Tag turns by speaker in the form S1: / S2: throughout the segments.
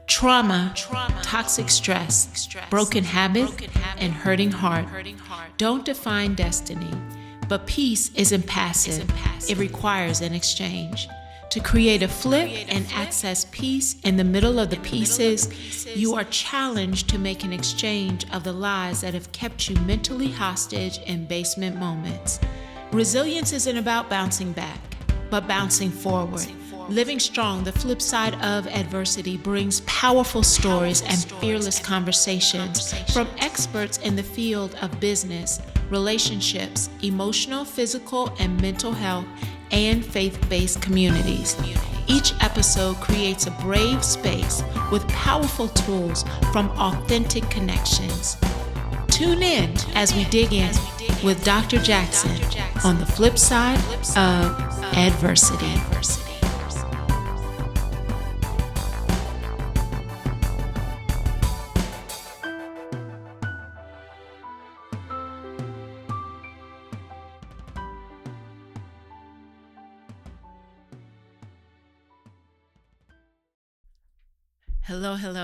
S1: Trauma, toxic stress, broken habit, and hurting heart don't define destiny, but peace isn't passive. It requires an exchange. To create a flip and access peace in the middle of the pieces, you are challenged to make an exchange of the lies that have kept you mentally hostage in basement moments. Resilience isn't about bouncing back, but bouncing forward. Living Strong, the flip side of adversity, brings powerful stories and fearless conversations from experts in the field of business, relationships, emotional, physical, and mental health, and faith-based communities. Each episode creates a brave space with powerful tools from authentic connections. Tune in as we dig in with Dr. Jackson on the flip side of adversity.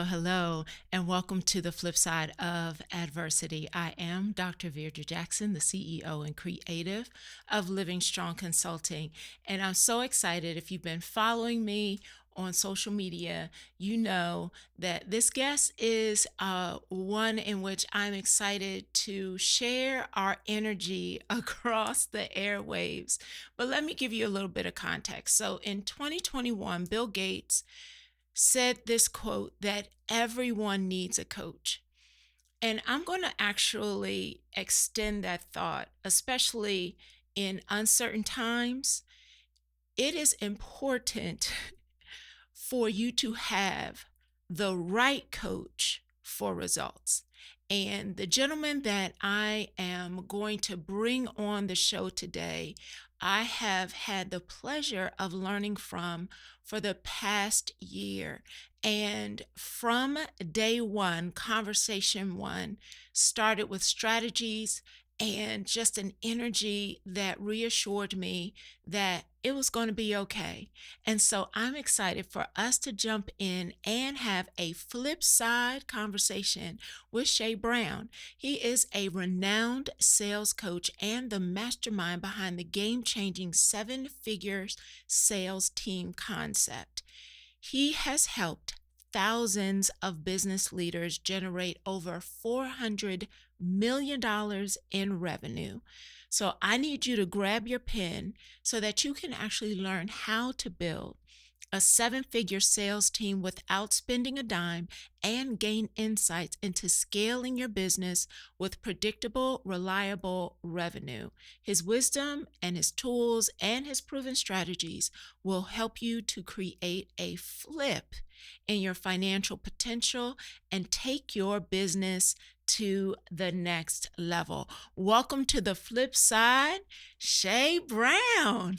S1: Hello, and welcome to the flip side of adversity. I am Dr. Veirdre Jackson, the CEO and creative of Living Strong Consulting, and I'm so excited. If you've been following me on social media, you know that this guest is one in which I'm excited to share our energy across the airwaves. But let me give you a little bit of context. So in 2021, Bill Gates said this quote that everyone needs a coach. And I'm going to actually extend that thought, especially in uncertain times. It is important for you to have the right coach for results. And the gentleman that I am going to bring on the show today, I have had the pleasure of learning from for the past year. And from day one, conversation one started with strategies and just an energy that reassured me that it was going to be okay. And so I'm excited for us to jump in and have a flip side conversation with Shay Brown. He is a renowned sales coach and the mastermind behind the game-changing 7-figure sales team concept. He has helped thousands of business leaders generate over $400 million in revenue. So I need you to grab your pen so that you can actually learn how to build a 7-figure sales team without spending a dime and gain insights into scaling your business with predictable, reliable revenue. His wisdom and his tools and his proven strategies will help you to create a flip in your financial potential and take your business to the next level. Welcome to the flip side, Shay Brown.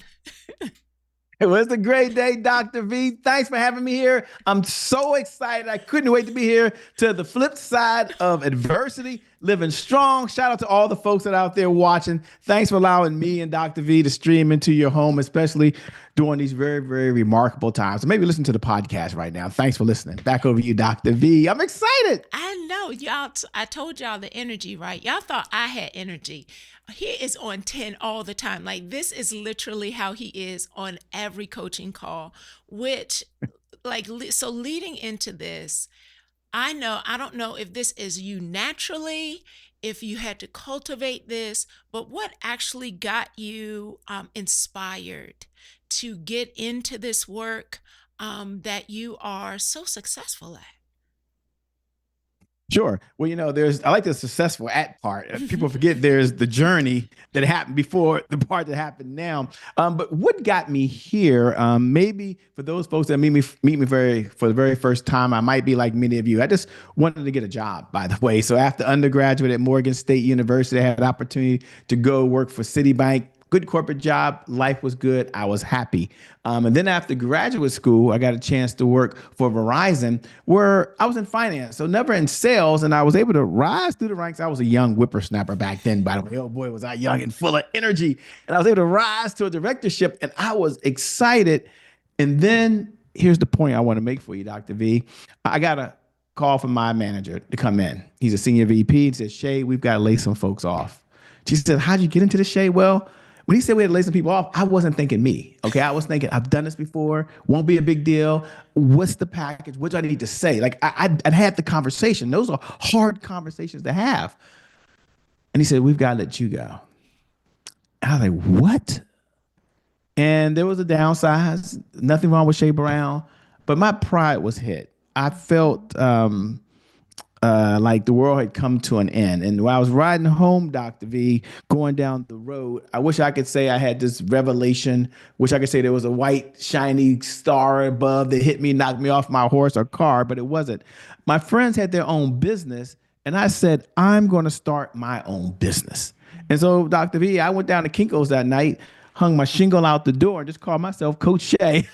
S2: It was a great day, Dr. V. Thanks for having me here. I'm so excited. I couldn't wait to be here to the flip side of adversity, living strong. Shout out to all the folks that are out there watching. Thanks for allowing me and Dr. V to stream into your home, especially during these very, very remarkable times. So maybe listen to the podcast right now. Thanks for listening. Back over to you, Dr. V. I'm excited.
S1: I know, y'all. I told y'all the energy, right? Y'all thought I had energy. He is on 10 all the time. Like, this is literally how he is on every coaching call, which, so leading into this, I don't know if this is you naturally, if you had to cultivate this, but what actually got you inspired to get into this work that you are so successful at?
S2: Sure. Well, I like the successful at part. People forget there's the journey that happened before the part that happened now. But what got me here, maybe for those folks that meet me for the very first time, I might be like many of you. I just wanted to get a job, by the way. So after undergraduate at Morgan State University, I had an opportunity to go work for Citibank. Good corporate job. Life was good. I was happy. And then after graduate school, I got a chance to work for Verizon, where I was in finance. So never in sales. And I was able to rise through the ranks. I was a young whippersnapper back then, by the way. Oh boy, was I young and full of energy. And I was able to rise to a directorship and I was excited. And then here's the point I want to make for you, Dr. V. I got a call from my manager to come in. He's a senior VP. He said, Shay, we've got to lay some folks off. She said, how'd you get into the Shay? Well, when he said we had to lay some people off, I wasn't thinking me. Okay. I was thinking, I've done this before. Won't be a big deal. What's the package? What do I need to say? Like I'd had the conversation. Those are hard conversations to have. And he said, we've got to let you go. And I was like, what? And there was a downsize, nothing wrong with Shay Brown, but my pride was hit. I felt like the world had come to an end. And while I was riding home, Dr. V, going down the road, I wish I could say I had this revelation. Wish I could say there was a white, shiny star above that hit me, knocked me off my horse or car, but it wasn't. My friends had their own business, and I said, I'm going to start my own business. And so, Dr. V, I went down to Kinko's that night, hung my shingle out the door, and just called myself Coach Shay.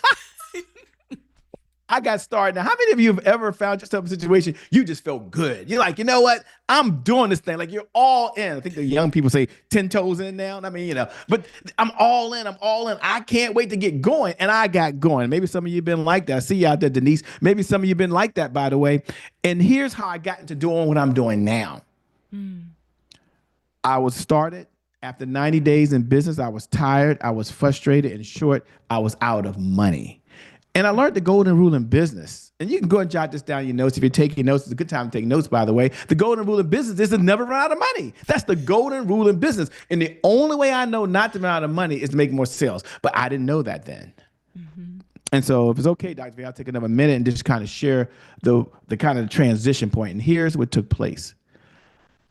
S2: I got started. Now, how many of you have ever found yourself in a situation you just felt good? You're like, you know what? I'm doing this thing. Like you're all in. I think the young people say 10 toes in now. I mean, but I'm all in. I'm all in. I can't wait to get going. And I got going. Maybe some of you have been like that. I see you out there, Denise. Maybe some of you have been like that, by the way. And here's how I got into doing what I'm doing now. I was started. After 90 days in business, I was tired. I was frustrated. In short, I was out of money. And I learned the golden rule in business. And you can go and jot this down in your notes. If you're taking notes, it's a good time to take notes, by the way. The golden rule in business is to never run out of money. That's the golden rule in business. And the only way I know not to run out of money is to make more sales. But I didn't know that then. And so if it's okay, Dr. V, I'll take another minute and just kind of share the kind of transition point. And here's what took place.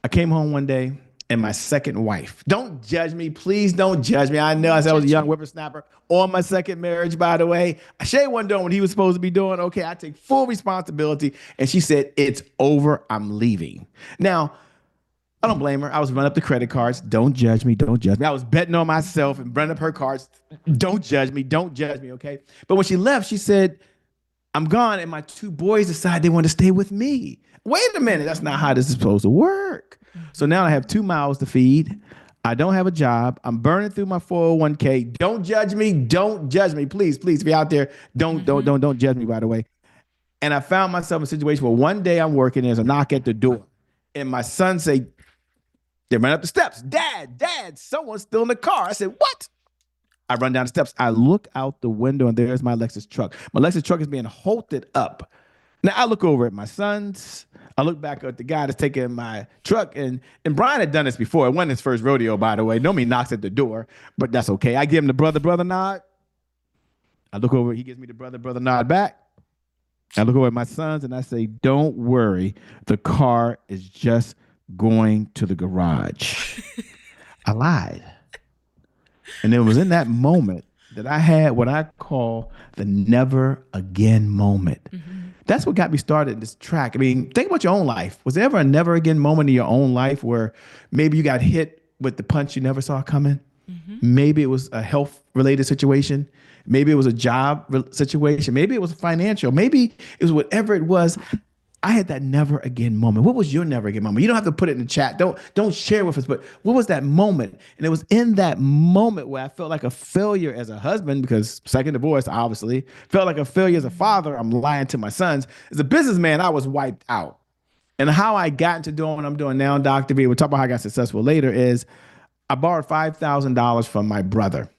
S2: I came home one day and my second wife. Don't judge me. Please don't judge me. I know I said I was a young whippersnapper on my second marriage, by the way. Shay wasn't doing what he was supposed to be doing. Okay, I take full responsibility. And she said, it's over. I'm leaving. Now, I don't blame her. I was running up the credit cards. Don't judge me. Don't judge me. I was betting on myself and running up her cards. Don't judge me. Don't judge me. Okay. But when she left, she said, I'm gone. And my two boys decided they wanted to stay with me. Wait a minute. That's not how this is supposed to work. So now I have 2 mouths to feed. I don't have a job. I'm burning through my 401k. Don't judge me. Don't judge me. Please, please, if you're out there, don't judge me, by the way. And I found myself in a situation where one day I'm working, there's a knock at the door. And my son say, they ran up the steps. Dad, someone's still in the car. I said, what? I run down the steps. I look out the window and there's my Lexus truck. My Lexus truck is being halted up. Now I look over at my sons. I look back at the guy that's taking my truck, and Brian had done this before. It wasn't his first rodeo, by the way. Nobody knocks at the door, but that's okay. I give him the brother nod. I look over, he gives me the brother nod back. I look over at my sons and I say, don't worry, the car is just going to the garage. I lied. And it was in that moment that I had what I call the never again moment. That's what got me started in this track. I mean, think about your own life. Was there ever a never again moment in your own life where maybe you got hit with the punch you never saw coming? Maybe it was a health related situation. Maybe it was a job situation. Maybe it was financial. Maybe it was whatever it was. I had that never again moment. What was your never again moment? You don't have to put it in the chat. Don't share with us, but what was that moment? And it was in that moment where I felt like a failure as a husband, because second divorce, obviously, felt like a failure as a father. I'm lying to my sons. As a businessman, I was wiped out. And how I got into doing what I'm doing now, Dr. V, we'll talk about how I got successful later, is I borrowed $5,000 from my brother.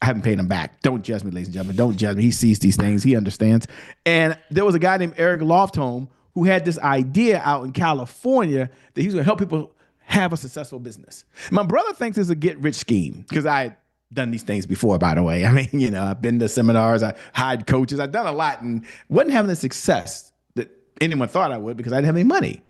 S2: I haven't paid him back. Don't judge me, ladies and gentlemen. Don't judge me. He sees these things. He understands. And there was a guy named Eric Loftholm who had this idea out in California that he was going to help people have a successful business. My brother thinks it's a get-rich scheme because I had done these things before, by the way. I mean, I've been to seminars, I hired coaches, I've done a lot and wasn't having the success that anyone thought I would because I didn't have any money.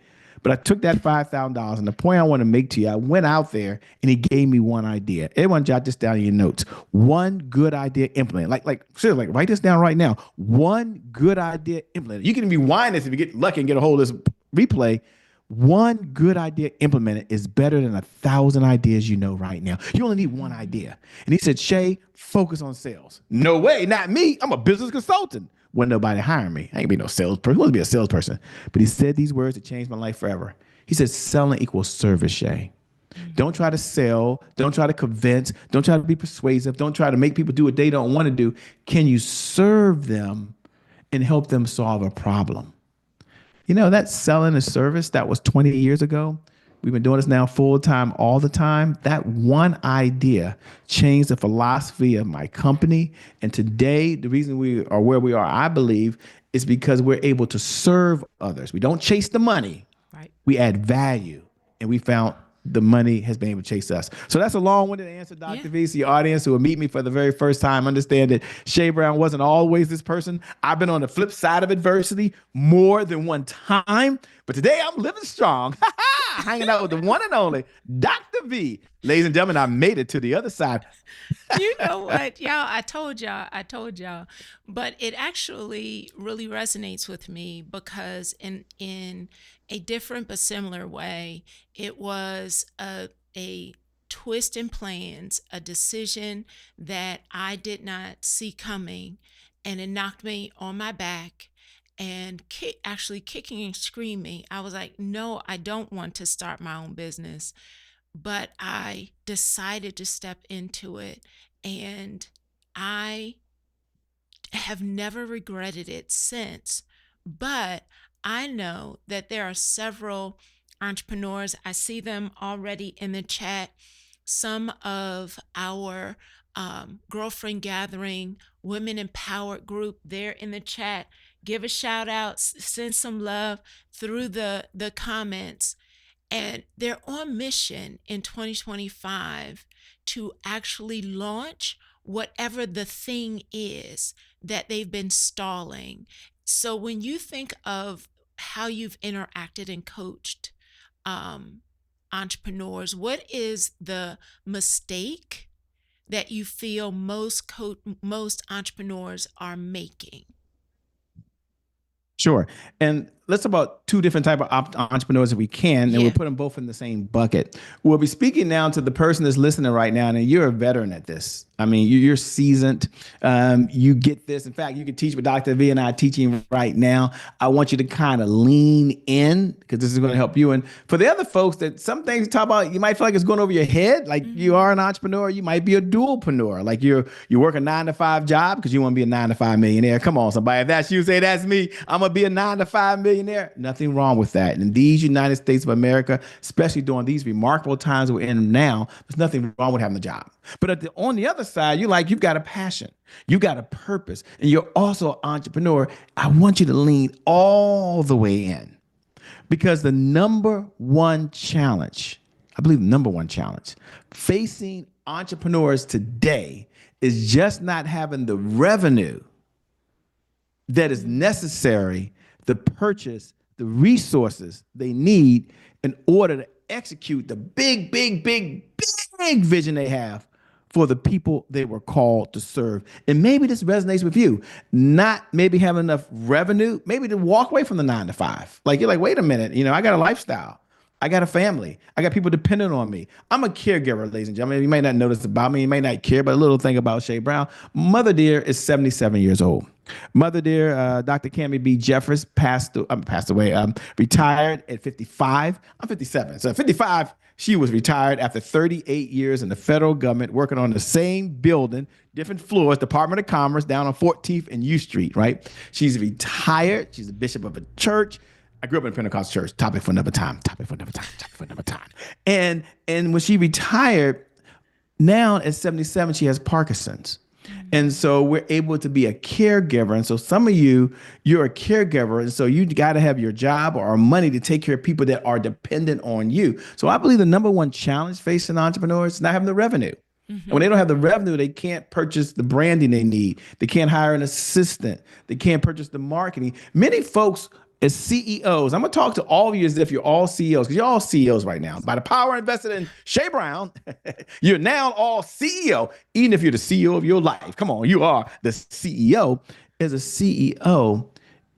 S2: But I took that $5,000, and the point I want to make to you, I went out there and he gave me one idea. Everyone jot this down in your notes. One good idea, implement. Like seriously, write this down right now. One good idea, implement. You can rewind this if you get lucky and get a hold of this replay. One good idea implemented is better than 1,000 ideas you know right now. You only need one idea. And he said, Shay, focus on sales. No way, not me. I'm a business consultant. Wasn't nobody hiring me. I ain't be no salesperson. Who wants to be a salesperson? But he said these words that changed my life forever. He said, selling equals service, Shay. Don't try to sell. Don't try to convince. Don't try to be persuasive. Don't try to make people do what they don't want to do. Can you serve them and help them solve a problem. That selling a service that was 20 years ago, we've been doing this now full time, all the time. That one idea changed the philosophy of my company. And today, the reason we are where we are, I believe, is because we're able to serve others. We don't chase the money,
S1: Right.
S2: we add value. And we found the money has been able to chase us. So that's a long-winded answer,
S1: Yeah.
S2: Dr. V. So your audience who will meet me for the very first time understand that Shay Brown wasn't always this person. I've been on the flip side of adversity more than one time, but today I'm living strong, hanging out with the one and only Dr. V. Ladies and gentlemen, I made it to the other side.
S1: You know what, y'all? I told y'all, but it actually really resonates with me because in a different but similar way, it was a twist in plans, a decision that I did not see coming, and it knocked me on my back and actually kicking and screaming. I was like, no, I don't want to start my own business, but I decided to step into it, and I have never regretted it since. But I know that there are several entrepreneurs. I see them already in the chat. Some of our girlfriend gathering, women empowered group, they're in the chat. Give a shout out, send some love through the comments, and they're on mission in 2025 to actually launch whatever the thing is that they've been stalling. So when you think of how you've interacted and coached um, entrepreneurs, what is the mistake that you feel most entrepreneurs are making?
S2: Sure. And let's talk about two different type of entrepreneurs if we can, and we'll
S1: Yeah.
S2: put them both in the same bucket. We'll be speaking now to the person that's listening right now, and you're a veteran at this. I mean, you're seasoned. You get this. In fact, you can teach what Dr. V and I are teaching right now. I want you to kind of lean in because this is going to help you. And for the other folks that some things you talk about, you might feel like it's going over your head. Like you
S1: Mm-hmm.
S2: are an entrepreneur, you might be a dualpreneur. Like you work a 9 to 5 job because you want to be a 9 to 5 millionaire. Come on, somebody. If that's you, say that's me. I'm gonna be a 9 to 5 millionaire. Nothing wrong with that. In these United States of America, especially during these remarkable times we're in now, there's nothing wrong with having a job. But on the other side, you've got a passion, you got a purpose, and you're also an entrepreneur. I want you to lean all the way in because the number one challenge, I believe the number one challenge facing entrepreneurs today is just not having the revenue that is necessary to purchase the resources they need in order to execute the big vision they have for the people they were called to serve. And maybe this resonates with you. Not maybe having enough revenue, maybe to walk away from the 9 to 5. Like you're like, wait a minute, I got a lifestyle. I got a family. I got people dependent on me. I'm a caregiver, ladies and gentlemen. You may not know this about me. You may not care, but a little thing about Shay Brown. Mother Dear is 77 years old. Mother Dear, Dr. Cammie B. Jeffers passed away, retired at 55. I'm 57. So at 55, she was retired after 38 years in the federal government, working on the same building, different floors, Department of Commerce, down on 14th and U Street, right? She's retired. She's a bishop of a church. I grew up in a Pentecostal church. Topic for another time. Topic for another time. Topic for another time. And when she retired, now at 77, she has Parkinson's. And so we're able to be a caregiver. And so some of you're a caregiver. And so you got to have your job or money to take care of people that are dependent on you. So I believe the number one challenge facing entrepreneurs is not having the revenue. And when
S1: Mm-hmm.
S2: they don't have the revenue, they can't purchase the branding they need. They can't hire an assistant. They can't purchase the marketing. Many folks as CEOs, I'm gonna talk to all of you as if you're all CEOs, because you're all CEOs right now. By the power invested in Shay Brown, you're now all CEO, even if you're the CEO of your life. Come on, you are the CEO. As a CEO,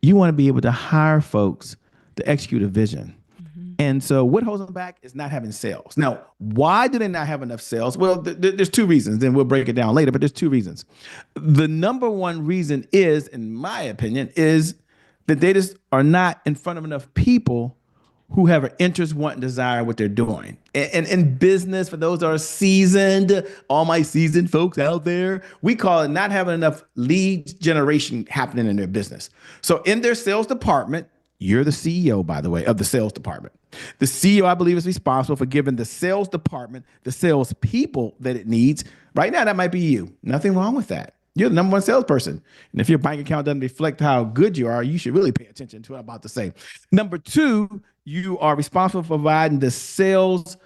S2: you want to be able to hire folks to execute a vision.
S1: Mm-hmm.
S2: And so what holds them back is not having sales. Now, why do they not have enough sales? Well, there's two reasons. Then we'll break it down later, but there's two reasons. The number one reason is, in my opinion, is that they just are not in front of enough people who have an interest, want, and desire what they're doing. And in business, for those that are seasoned, all my seasoned folks out there, we call it not having enough lead generation happening in their business. So in their sales department, you're the CEO, by the way, of the sales department. The CEO, I believe, is responsible for giving the sales department the sales people that it needs. Right now, that might be you. Nothing wrong with that. You're the number one salesperson. And if your bank account doesn't reflect how good you are, you should really pay attention to what I'm about to say. Number two, you are responsible for providing the sales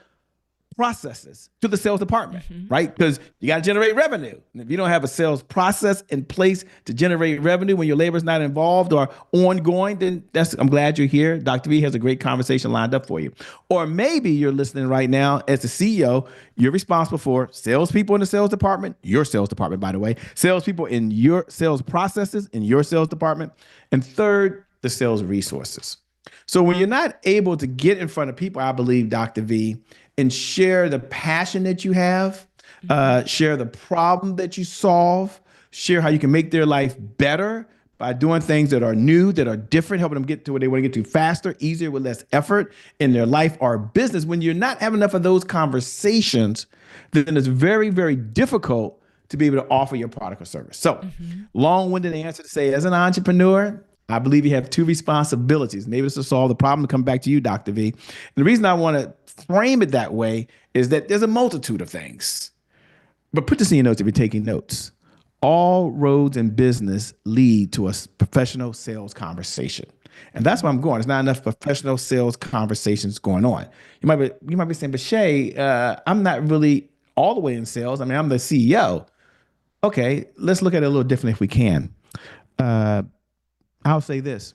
S2: processes to the sales department, right? Because you got to generate revenue. And if you don't have a sales process in place to generate revenue when your labor is not involved or ongoing, then I'm glad you're here. Dr. V has a great conversation lined up for you. Or maybe you're listening right now as the CEO, you're responsible for salespeople in the sales department, your sales department, by the way, salespeople in your sales processes in your sales department. And third, the sales resources. So when you're not able to get in front of people, I believe, Dr. V, and share the passion that you have, share the problem that you solve, share how you can make their life better by doing things that are new, that are different, helping them get to where they want to get to faster, easier, with less effort in their life or business. When you're not having enough of those conversations, then it's very, very difficult to be able to offer your product or service. So, long-winded answer to say, as an entrepreneur, I believe you have two responsibilities. Maybe it's to solve the problem to come back to you, Dr. V. And the reason I want to frame it that way is that there's a multitude of things. But put this in your notes if you're taking notes. All roads in business lead to a professional sales conversation. And that's where I'm going. There's not enough professional sales conversations going on. You might be saying, but Shay, I'm not really all the way in sales. I mean, I'm the CEO. Okay, let's look at it a little differently if we can. I'll say this.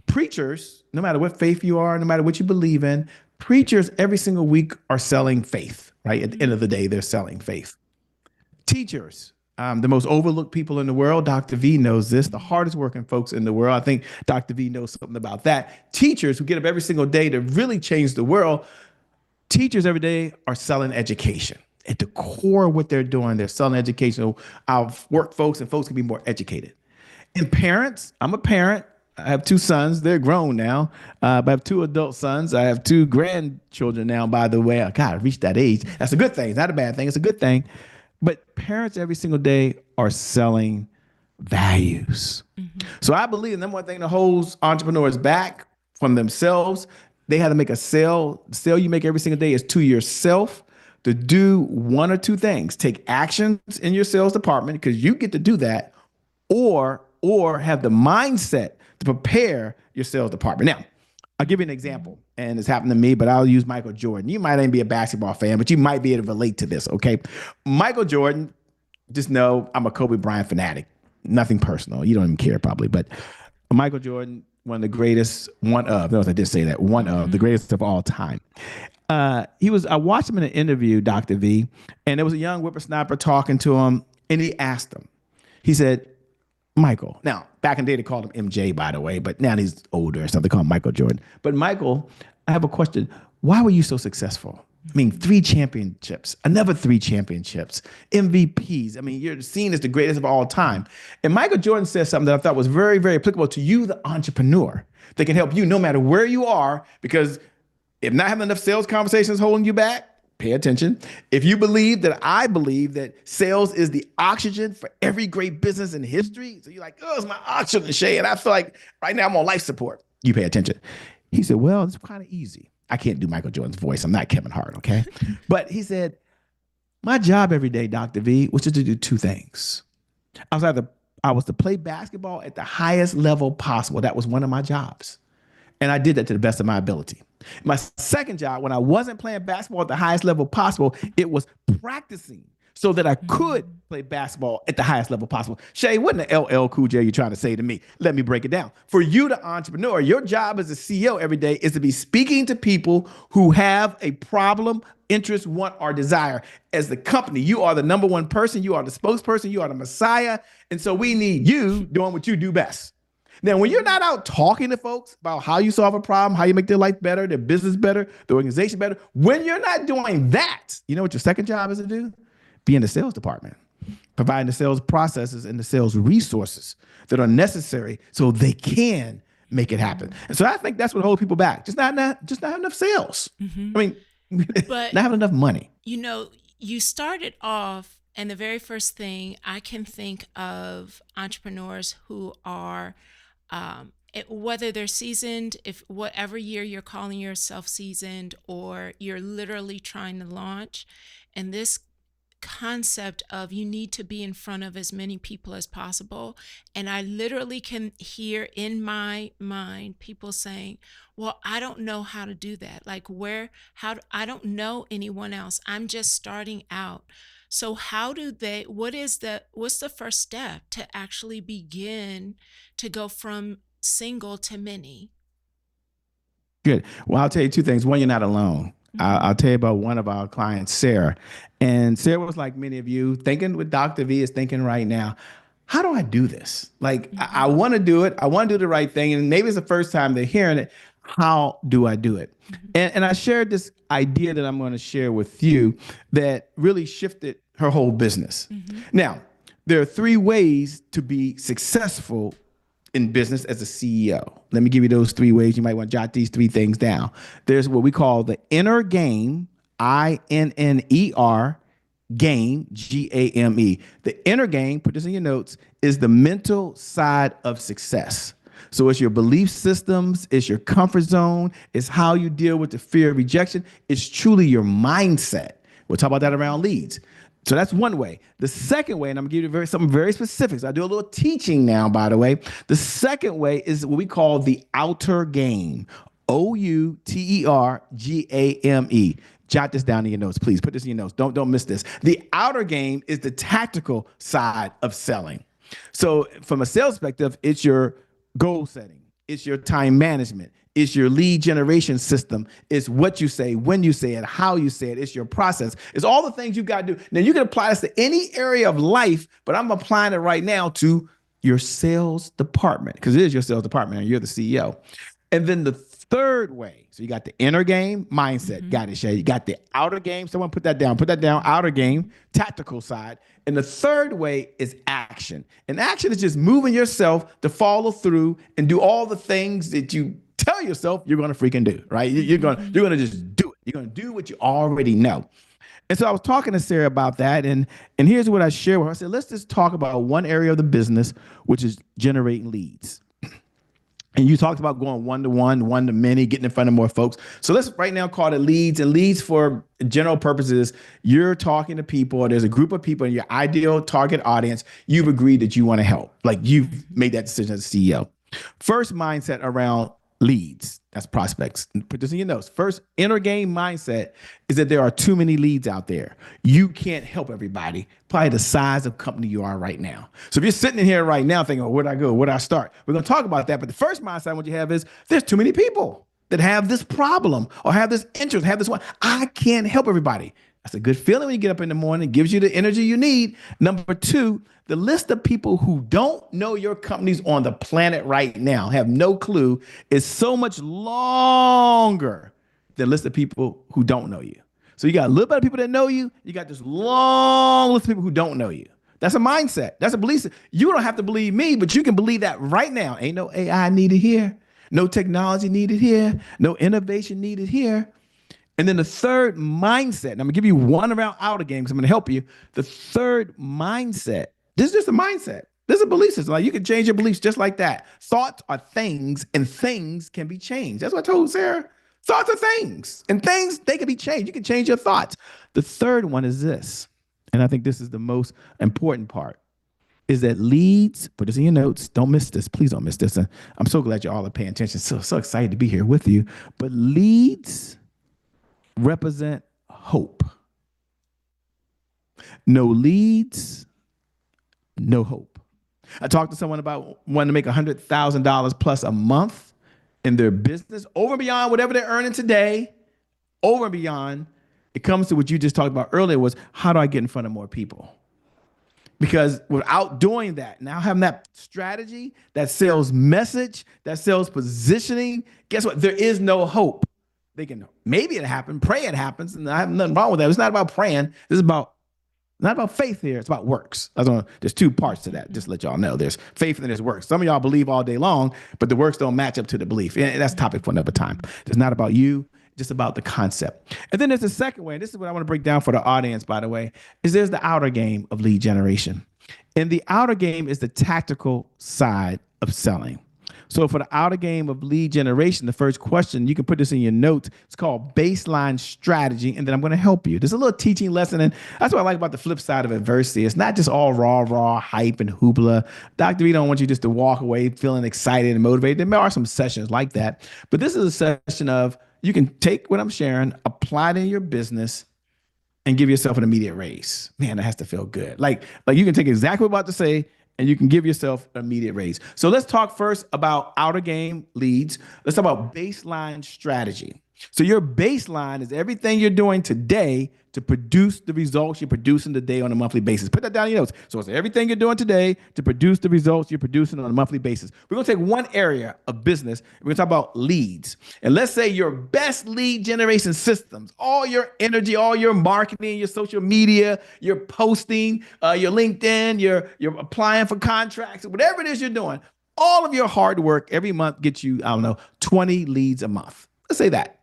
S2: Preachers, no matter what faith you are, no matter what you believe in, preachers every single week are selling faith, right? At the end of the day, they're selling faith. Teachers, the most overlooked people in the world, Dr. V knows this, the hardest working folks in the world. I think Dr. V knows something about that. Teachers who get up every single day to really change the world, teachers every day are selling education. At the core of what they're doing, they're selling education. So our work folks and folks can be more educated. And parents, I'm a parent. I have two sons. They're grown now. I have two adult sons. I have two grandchildren now, by the way. I gotta reach that age. That's a good thing. It's not a bad thing. It's a good thing. But parents every single day are selling values. So I believe the number one thing that holds entrepreneurs back from themselves, they have to make a sale. The sale you make every single day is to yourself to do one or two things. Take actions in your sales department because you get to do that, or have the mindset to prepare your sales department. Now, I'll give you an example, and it's happened to me, but I'll use Michael Jordan. You might even be a basketball fan, but you might be able to relate to this, okay? Michael Jordan, just know I'm a Kobe Bryant fanatic. Nothing personal. You don't even care probably, but Michael Jordan, one of the greatest, no, I did say that, one of the greatest of all time. I watched him in an interview, Dr. V, and there was a young whippersnapper talking to him, and he asked him, he said, Michael. Now, back in the day, they called him MJ, by the way, but now he's older, so they call him Michael Jordan. But Michael, I have a question. Why were you so successful? I mean, 3 championships, another 3 championships, MVPs. I mean, you're seen as the greatest of all time. And Michael Jordan says something that I thought was very, very applicable to you, the entrepreneur, that can help you no matter where you are, because if not having enough sales conversations holding you back, pay attention. If you believe that I believe that sales is the oxygen for every great business in history, so you're like, oh, it's my oxygen, Shay, and I feel like right now I'm on life support. You pay attention. He said, well, it's kind of easy. I can't do Michael Jordan's voice. I'm not Kevin Hart, okay? But he said, my job every day, Dr. V, was to do 2 things. I was to play basketball at the highest level possible. That was one of my jobs. And I did that to the best of my ability. My second job, when I wasn't playing basketball at the highest level possible, it was practicing so that I could play basketball at the highest level possible. Shay, what in the LL Cool J are you trying to say to me? Let me break it down. For you, the entrepreneur, your job as a CEO every day is to be speaking to people who have a problem, interest, want, or desire. As the company, you are the number one person. You are the spokesperson. You are the messiah. And so we need you doing what you do best. Now, when you're not out talking to folks about how you solve a problem, how you make their life better, their business better, the organization better, when you're not doing that, you know what your second job is to do? Be in the sales department, providing the sales processes and the sales resources that are necessary so they can make it happen. And so I think that's what holds people back. Just not enough sales.
S1: Hmm.
S2: I mean,
S1: But
S2: not having enough money.
S1: you know, you started off, and the very first thing I can think of entrepreneurs who are, whether they're seasoned, if whatever year you're calling yourself seasoned, or you're literally trying to launch, and this concept of you need to be in front of as many people as possible. And I literally can hear in my mind people saying, well, I don't know how to do that. Like, I don't know anyone else. I'm just starting out. So how do they, what's the first step to actually begin to go from single to many?
S2: Good. Well, I'll tell you two things. One, you're not alone.
S1: Mm-hmm.
S2: I'll tell you about one of our clients, Sarah. And Sarah was like many of you, thinking what Dr. V is thinking right now. How do I do this? Like, I
S1: Mm-hmm.
S2: want to do it. I want to do the right thing. And maybe it's the first time they're hearing it. How do I do it? And I shared this idea that I'm going to share with you that really shifted her whole business.
S1: Mm-hmm.
S2: Now, there are three ways to be successful in business as a CEO. Let me give you those three ways. You might want to jot these three things down. There's what we call the inner game, INNER, game, GAME. The inner game, put this in your notes, is the mental side of success. So it's your belief systems, it's your comfort zone, it's how you deal with the fear of rejection. It's truly your mindset. We'll talk about that around leads. So that's one way. The second way, and I'm gonna give you something very specific. So I do a little teaching now, by the way. The second way is what we call the outer game. OUTERGAME. Jot this down in your notes, please. Put this in your notes. Don't miss this. The outer game is the tactical side of selling. So from a sales perspective, it's your goal setting, it's your time management, it's your lead generation system, it's what you say, when you say it, how you say it, it's your process, it's all the things you got to do. Now you can apply this to any area of life, but I'm applying it right now to your sales department because it is your sales department and you're the CEO. And then the third way, so you got the inner game mindset,
S1: Mm-hmm.
S2: got it, Shay. You got the outer game. Someone put that down. Put that down. Outer game, tactical side. And the third way is action. And action is just moving yourself to follow through and do all the things that you tell yourself you're going to freaking do. Right?
S1: Mm-hmm.
S2: You're gonna just do it. You're going to do what you already know. And so I was talking to Sarah about that, and here's what I shared with her. I said, let's just talk about one area of the business, which is generating leads. And you talked about going one to many, getting in front of more folks. So let's right now call it leads. And leads for general purposes, you're talking to people, or there's a group of people in your ideal target audience. You've agreed that you want to help. Like you've made that decision as a CEO. First mindset around leads. That's prospects. Put this in your notes. First inner game mindset is that there are too many leads out there. You can't help everybody, probably the size of company you are right now. So if you're sitting in here right now thinking, oh, where'd I go? Where'd I start? We're going to talk about that. But the first mindset I want you to have is there's too many people that have this problem or have this interest, have this one. I can't help everybody. That's a good feeling when you get up in the morning. It gives you the energy you need. Number two, the list of people who don't know your companies on the planet right now, have no clue, is so much longer than the list of people who don't know you. So you got a little bit of people that know you. You got this long list of people who don't know you. That's a mindset. That's a belief. You don't have to believe me, but you can believe that right now. Ain't no AI needed here. No technology needed here. No innovation needed here. And then the third mindset, and I'm gonna give you one around outer game because I'm gonna help you. The third mindset, this is just a mindset. This is a belief system. Like you can change your beliefs just like that. Thoughts are things, and things can be changed. That's what I told Sarah. Thoughts are things, and things they can be changed. You can change your thoughts. The third one is this, and I think this is the most important part, is that leads, put this in your notes. Don't miss this. Please don't miss this. And I'm so glad you all are paying attention. So excited to be here with you. But leads represent hope. No leads, no hope. I talked to someone about wanting to make $100,000 plus a month in their business, over and beyond whatever they're earning today, over and beyond. It comes to what you just talked about earlier was how do I get in front of more people? Because without doing that, now having that strategy, that sales message, that sales positioning, guess what? There is no hope. They can maybe it happen, pray it happens, and I have nothing wrong with that. It's not about praying. This is about Not about faith here. It's about works. There's two parts to that. Just to let y'all know. There's faith and there's works. Some of y'all believe all day long, but the works don't match up to the belief. And that's a topic for another time. It's not about you, just about the concept. And then there's the second way. And this is what I want to break down for the audience, by the way, is there's the outer game of lead generation. And the outer game is the tactical side of selling. So for the outer game of lead generation, the first question, you can put this in your notes. It's called baseline strategy. And then I'm going to help you. There's a little teaching lesson. And that's what I like about the flip side of adversity. It's not just all raw hype and hoopla. Dr. V don't want you just to walk away feeling excited and motivated. There are some sessions like that. But this is a session of you can take what I'm sharing, apply it in your business, and give yourself an immediate raise. Man, that has to feel good. Like you can take exactly what I'm about to say and you can give yourself an immediate raise. So let's talk first about outer game leads. Let's talk about baseline strategy. So your baseline is everything you're doing today to produce the results you're producing today on a monthly basis. Put that down in your notes. So it's everything you're doing today to produce the results you're producing on a monthly basis. We're going to take one area of business. We're going to talk about leads. And let's say your best lead generation systems, all your energy, all your marketing, your social media, your posting, your LinkedIn, you're applying for contracts, whatever it is you're doing, all of your hard work every month gets you, 20 leads a month. Let's say that.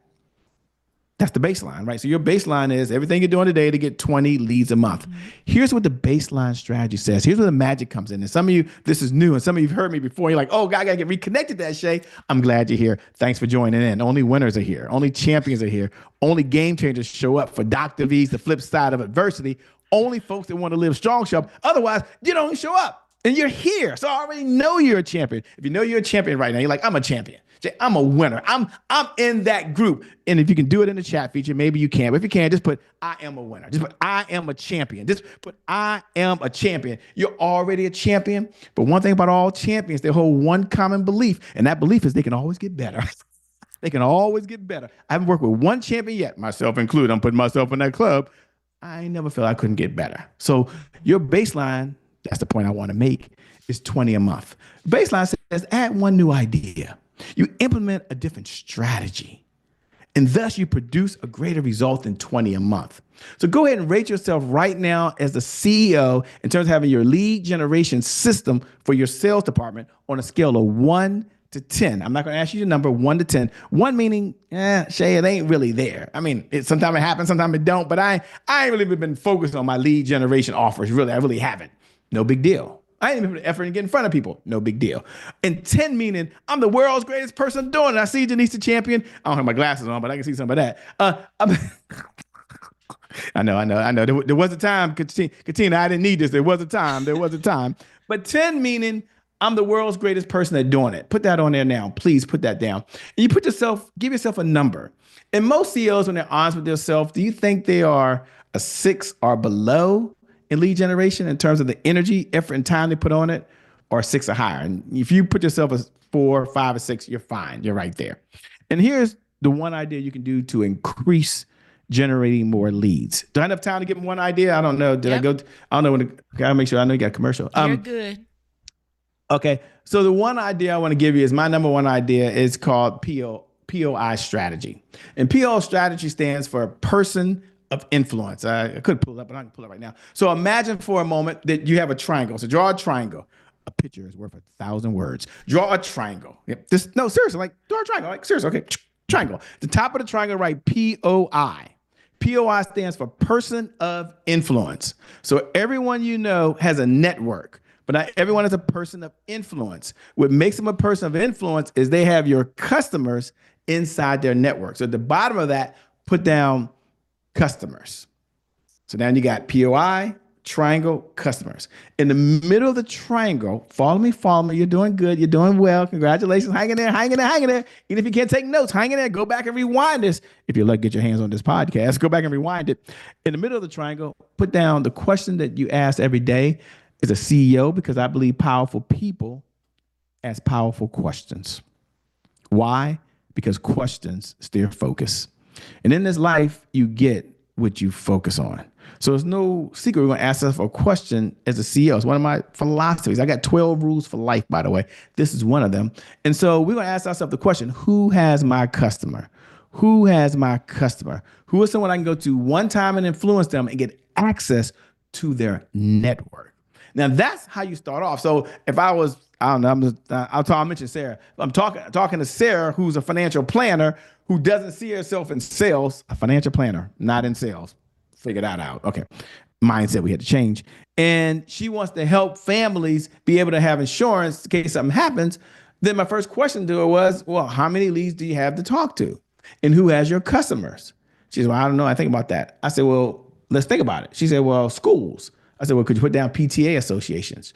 S2: That's the baseline, right? So your baseline is everything you're doing today to get 20 leads a month. Mm-hmm. Here's what the baseline strategy says. Here's where the magic comes in. And some of you, this is new, and some of you have heard me before. You're like, oh, God, I got to get reconnected to that, Shay. I'm glad you're here. Thanks for joining in. Only winners are here. Only champions are here. Only game changers show up for Dr. V's The Flip Side of Adversity. Only folks that want to live strong show up. Otherwise, you don't show up. And you're here. So I already know you're a champion. If you know you're a champion right now, you're like, I'm a champion. I'm a winner. I'm in that group. And if you can do it in the chat feature, maybe you can. But if you can't, just put I am a winner. Just put I am a champion. Just put I am a champion. You're already a champion. But one thing about all champions, they hold one common belief. And that belief is they can always get better. They can always get better. I haven't worked with one champion yet, myself included. I'm putting myself in that club. I never felt I couldn't get better. So your baseline, that's the point I want to make, is 20 a month. Baseline says add one new idea. You implement a different strategy, and thus you produce a greater result than 20 a month. So go ahead and rate yourself right now as the CEO in terms of having your lead generation system for your sales department on a scale of 1 to 10. I'm not going to ask you the number 1 to 10. 1 meaning, Shay, it ain't really there. I mean, sometimes it happens, sometimes it don't, but I ain't really been focused on my lead generation offers. Really, I really haven't. No big deal. I ain't even put effort in getting in front of people. No big deal. And 10 meaning I'm the world's greatest person doing it. I see Denise the champion. I don't have my glasses on, but I can see some of that. I know. There was a time, Katina, I didn't need this. There was a time. But 10 meaning I'm the world's greatest person at doing it. Put that on there now. Please put that down. And you give yourself a number. And most CEOs, when they're honest with themselves, do you think they are a 6 or below in lead generation in terms of the energy, effort, and time they put on it, or 6 or higher? And if you put yourself as 4, 5, or 6, you're fine. You're right there. And here's the one idea you can do to increase generating more leads. Do I have enough time to give them one idea? I don't know. Did I go? I don't know. Gotta make sure. I know you got a commercial.
S1: You're good.
S2: Okay. So the one idea I want to give you is my number one idea is called POI strategy. And PO strategy stands for person of influence. I could pull it up, but I can pull it right now. So imagine for a moment that you have a triangle. So draw a triangle. A picture is worth 1,000 words. Draw a triangle. Yep. No, seriously, like draw a triangle. Like seriously, okay. Triangle. The top of the triangle, write POI. POI stands for person of influence. So everyone you know has a network, but not everyone is a person of influence. What makes them a person of influence is they have your customers inside their network. So at the bottom of that, put down customers. So now you got POI, triangle, customers. In the middle of the triangle, follow me. You're doing good. You're doing well. Congratulations. Hang in there. Even if you can't take notes, hang in there. Go back and rewind this. If you're lucky, get your hands on this podcast. Go back and rewind it. In the middle of the triangle, put down the question that you ask every day as a CEO, because I believe powerful people ask powerful questions. Why? Because questions steer focus. And in this life, you get what you focus on. So it's no secret we're going to ask ourselves a question as a CEO. It's one of my philosophies. I got 12 rules for life, by the way. This is one of them. And so we're going to ask ourselves the question, who has my customer? Who has my customer? Who is someone I can go to one time and influence them and get access to their network. Now that's how you start off. So if I was, I don't know, I'll mention Sarah. I'm talking to Sarah, who's a financial planner who doesn't see herself in sales, a financial planner, not in sales. Figure that out. Okay. Mindset we had to change. And she wants to help families be able to have insurance in case something happens. Then my first question to her was, well, how many leads do you have to talk to? And who has your customers? She said, well, I don't know. I think about that. I said, well, let's think about it. She said, well, schools. I said, well, could you put down PTA associations?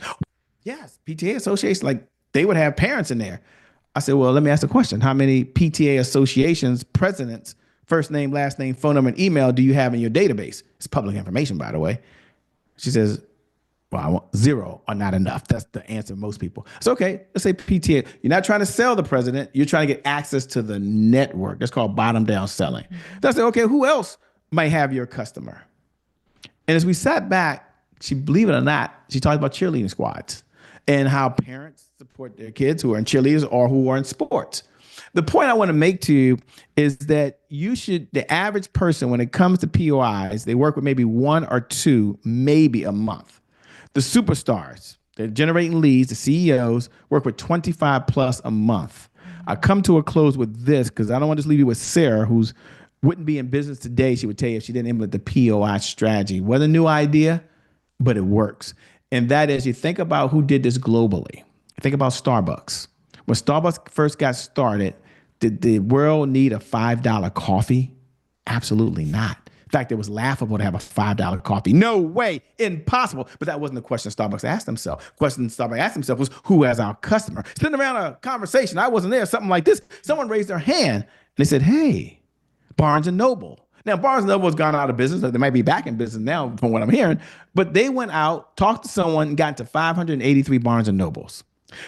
S2: Yes, PTA associations, like they would have parents in there. I said, well, let me ask a question. How many PTA associations, presidents, first name, last name, phone number, and email do you have in your database? It's public information, by the way. She says, well, I want zero or not enough. That's the answer of most people. It's okay. Let's say PTA. You're not trying to sell the president. You're trying to get access to the network. That's called bottom down selling. That's okay. Who else might have your customer? And as we sat back, she, believe it or not, she talked about cheerleading squads and how parents support their kids who are in cheerleaders or who are in sports. The point I want to make to you is that the average person, when it comes to POIs, they work with maybe one or two, maybe a month. The superstars, they're generating leads, the CEOs work with 25 plus a month. I come to a close with this because I don't want to just leave you with Sarah, who's wouldn't be in business today, she would tell you, if she didn't implement the POI strategy. What a new idea, but it works. And that is, you think about who did this globally. Think about Starbucks. When Starbucks first got started, did the world need a $5 coffee? Absolutely not. In fact, it was laughable to have a $5 coffee. No way, impossible. But that wasn't the question Starbucks asked themselves. The question Starbucks asked themselves was, who has our customer? Sitting around a conversation, I wasn't there, something like this. Someone raised their hand and they said, hey, Barnes and Noble. Now, Barnes and Noble has gone out of business. They might be back in business now from what I'm hearing, but they went out, talked to someone, and got to 583 Barnes and Nobles.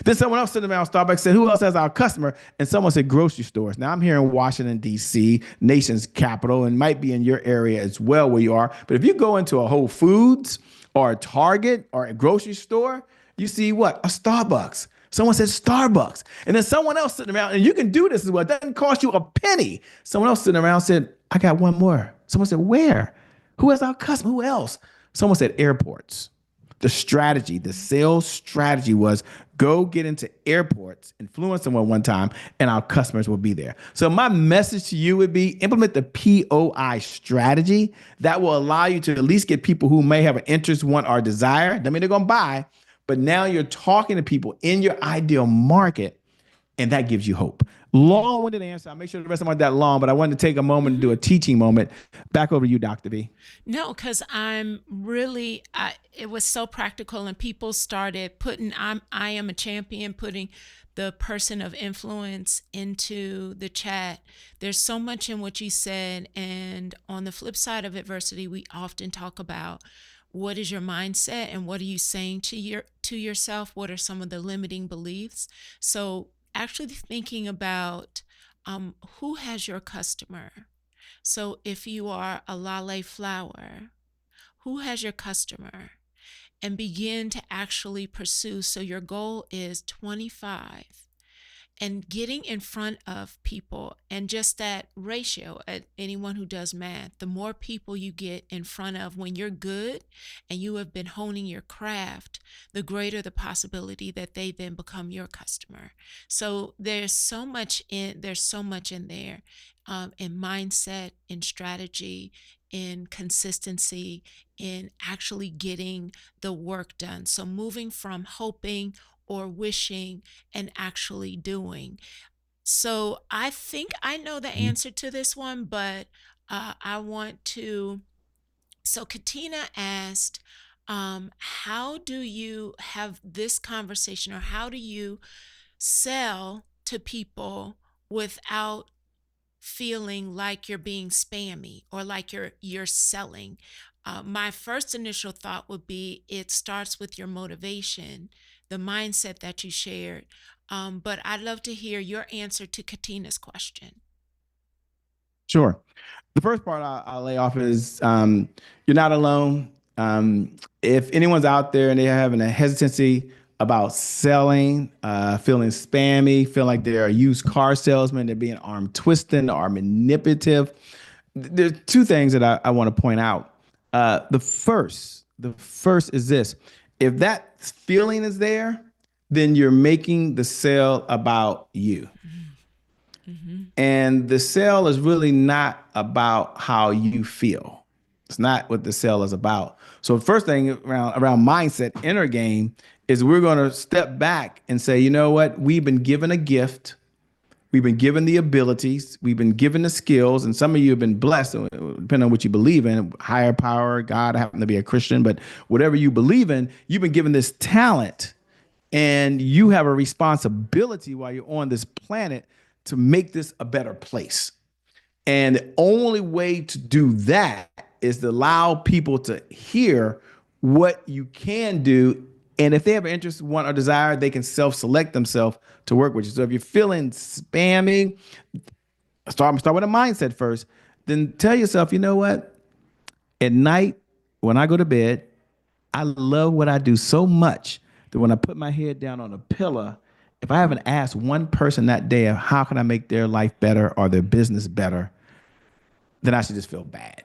S2: Then someone else sitting around Starbucks said, who else has our customer? And someone said grocery stores. Now I'm here in Washington, D.C., nation's capital, and might be in your area as well where you are. But if you go into a Whole Foods or a Target or a grocery store, you see what? A Starbucks. Someone said Starbucks. And then someone else sitting around, and you can do this as well. It doesn't cost you a penny. Someone else sitting around said, I got one more. Someone said, where? Who has our customer? Who else? Someone said airports. The strategy, the sales strategy was go get into airports, influence someone one time, and our customers will be there. So my message to you would be implement the POI strategy that will allow you to at least get people who may have an interest, want, or desire. Doesn't mean they're going to buy, but now you're talking to people in your ideal market, and that gives you hope. Long-winded answer. I'll make sure the rest of them aren't that long, but I wanted to take a moment to do a teaching moment. Back over to you, Dr. V.
S1: No, because it was so practical, and people started I am a champion, putting the person of influence into the chat. There's so much in what you said. And on the flip side of adversity, we often talk about what is your mindset and what are you saying to yourself? What are some of the limiting beliefs? So actually thinking about who has your customer. So if you are a lale flower, who has your customer? And begin to actually pursue. So your goal is 25, and getting in front of people, and just that ratio, anyone who does math, the more people you get in front of when you're good and you have been honing your craft, the greater the possibility that they then become your customer. So there's so much in there, in mindset, in strategy, in consistency, in actually getting the work done. So moving from hoping or wishing and actually doing. So I think I know the answer to this one, but I want to. So Katina asked, how do you have this conversation, or how do you sell to people without feeling like you're being spammy or like you're selling? My first initial thought would be it starts with your motivation, the mindset that you shared. But I'd love to hear your answer to Katina's question.
S2: Sure. The first part I'll lay off is you're not alone. If anyone's out there and they're having a hesitancy about selling, feeling spammy, feel like they're a used car salesman, they're being arm twisting or manipulative, there's two things that I want to point out. The The first is this: if that feeling is there, then you're making the sale about you. And the sale is really not about how you feel. It's not what the sale is about. So the first thing around mindset, inner game, is we're going to step back and say, you know what? We've been given a gift. We've been given the abilities. We've been given the skills. And some of you have been blessed, depending on what you believe in, higher power, God, I happen to be a Christian, but whatever you believe in, you've been given this talent, and you have a responsibility while you're on this planet to make this a better place. And the only way to do that is to allow people to hear what you can do. And if they have an interest, want, or desire, they can self-select themselves to work with you. So if you're feeling spammy, start with a mindset first. Then tell yourself, you know what? At night, when I go to bed, I love what I do so much that when I put my head down on a pillow, if I haven't asked one person that day of how can I make their life better or their business better, then I should just feel bad,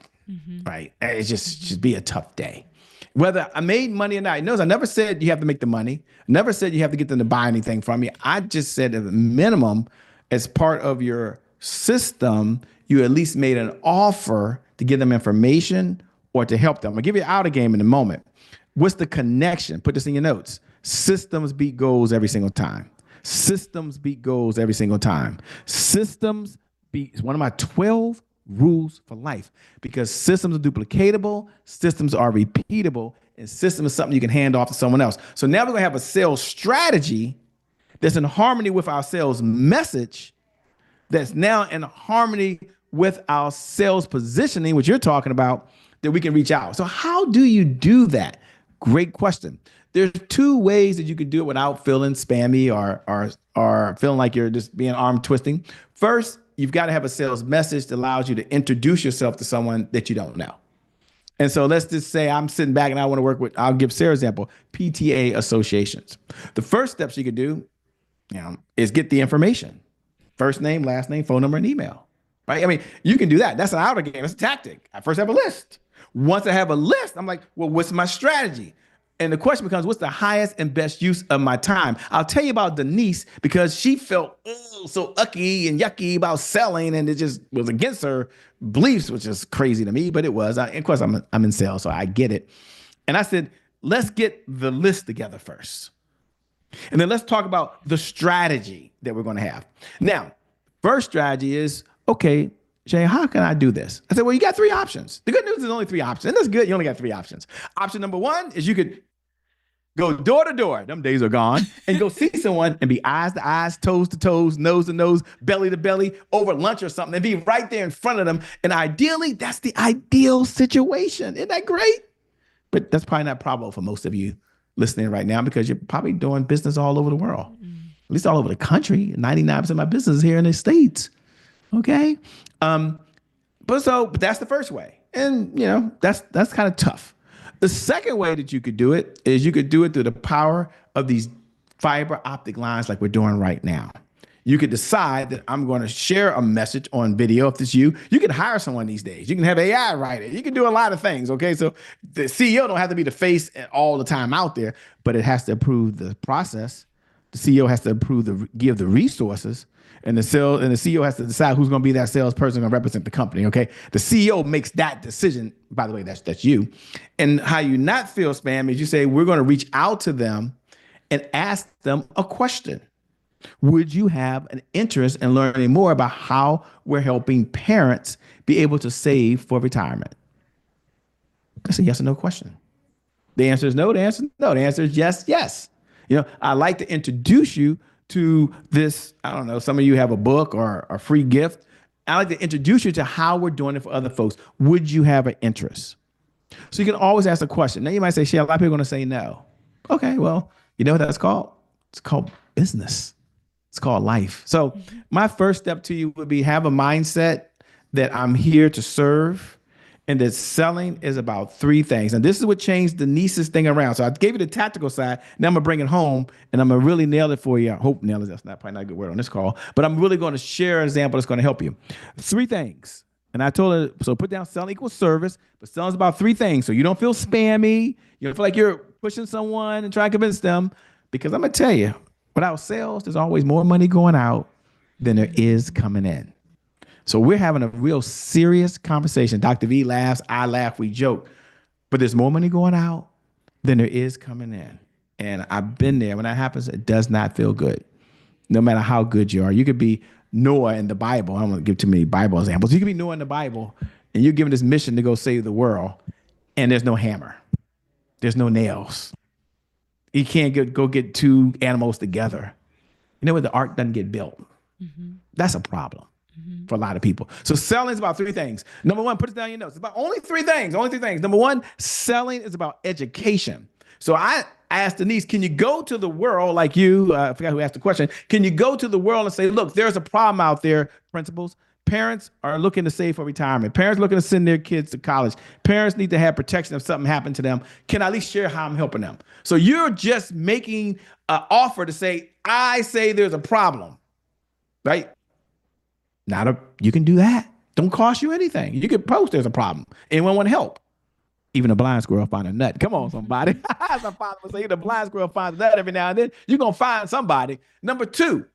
S2: right? It's just should be a tough day. Whether I made money or not, notice I never said you have to make the money. Never said you have to get them to buy anything from you. I just said at the minimum, as part of your system, you at least made an offer to give them information or to help them. I'll give you an outer game in a moment. What's the connection? Put this in your notes. Systems beat goals every single time. Systems beat goals every single time. Systems beat one of my 12 rules for life, because systems are duplicatable, systems are repeatable, and system is something you can hand off to someone else. So now we're going to have a sales strategy that's in harmony with our sales message, that's now in harmony with our sales positioning, which you're talking about, that we can reach out. So how do you do that? Great question. There's two ways that you could do it without feeling spammy or feeling like you're just being arm twisting. First, you've got to have a sales message that allows you to introduce yourself to someone that you don't know. And so let's just say I'm sitting back and I want to work with, I'll give Sarah's example, PTA associations. The first steps you could do, is get the information. First name, last name, phone number, and email. Right? I mean, you can do that. That's an outer game. It's a tactic. I first have a list. Once I have a list, I'm like, well, what's my strategy? And the question becomes, what's the highest and best use of my time? I'll tell you about Denise because she felt so ucky and yucky about selling, and it just was against her beliefs, which is crazy to me, but it was. Of course, I'm in sales, so I get it. And I said, let's get the list together first. And then let's talk about the strategy that we're going to have. Now, first strategy is, okay, Jay, how can I do this? I said, well, you got three options. The good news is only three options. And that's good. You only got three options. Option number one is you could go door to door. Them days are gone. And go see someone and be eyes to eyes, toes to toes, nose to nose, belly to belly, over lunch or something, and be right there in front of them. And ideally, that's the ideal situation. Isn't that great? But that's probably not probable for most of you listening right now, because you're probably doing business all over the world, at least all over the country. 99% of my business is here in the States. Okay. But that's the first way. And that's kind of tough. The second way that you could do it is you could do it through the power of these fiber optic lines like we're doing right now. You could decide that I'm going to share a message on video. If it's you can hire someone these days. You can have AI write it. You can do a lot of things. Okay. So the CEO don't have to be the face all the time out there, but it has to approve the process. The CEO has to give the resources, and the CEO has to decide who's going to be that salesperson going to represent the company. Okay. The CEO makes that decision. By the way, that's you. And how you not feel spam is you say, we're going to reach out to them and ask them a question. Would you have an interest in learning more about how we're helping parents be able to save for retirement? That's a yes or no question. The answer is no. The answer is no. The answer is yes, yes. I'd like to introduce you to this. I don't know. Some of you have a book or a free gift. I'd like to introduce you to how we're doing it for other folks. Would you have an interest? So you can always ask a question. Now you might say, "Shit, a lot of people are going to say no." Okay, well, you know what that's called? It's called business. It's called life. So my first step to you would be have a mindset that I'm here to serve, and that selling is about three things. And this is what changed Denise's thing around. So I gave you the tactical side. Now I'm going to bring it home, and I'm going to really nail it for you. I hope nail it. That's probably not a good word on this call, but I'm really going to share an example that's going to help you. Three things. And I told her, so put down selling equals service, but selling is about three things. So you don't feel spammy. You don't feel like you're pushing someone and trying to convince them. Because I'm going to tell you, without sales, there's always more money going out than there is coming in. So we're having a real serious conversation. Dr. V laughs, I laugh, we joke. But there's more money going out than there is coming in. And I've been there. When that happens, it does not feel good. No matter how good you are. You could be Noah in the Bible. I don't want to give too many Bible examples. You could be Noah in the Bible, and you're given this mission to go save the world, and there's no hammer. There's no nails. You can't go get two animals together. You know what? The ark doesn't get built. Mm-hmm. That's a problem for a lot of people. So selling is about three things. Number one, put it down in your notes. It's about only three things. Only three things. Number one, selling is about education. So I asked Denise, can you go to the world like you, I forgot who asked the question. Can you go to the world and say, look, there's a problem out there, principals. Parents are looking to save for retirement. Parents looking to send their kids to college. Parents need to have protection if something happened to them. Can I at least share how I'm helping them? So you're just making an offer to say, I say there's a problem, right? You can do that. Don't cost you anything. You can post there's a problem. Anyone want to help? Even a blind squirrel find a nut. Come on, somebody. As a father would say, the blind squirrel finds a nut every now and then. You're going to find somebody. Number two,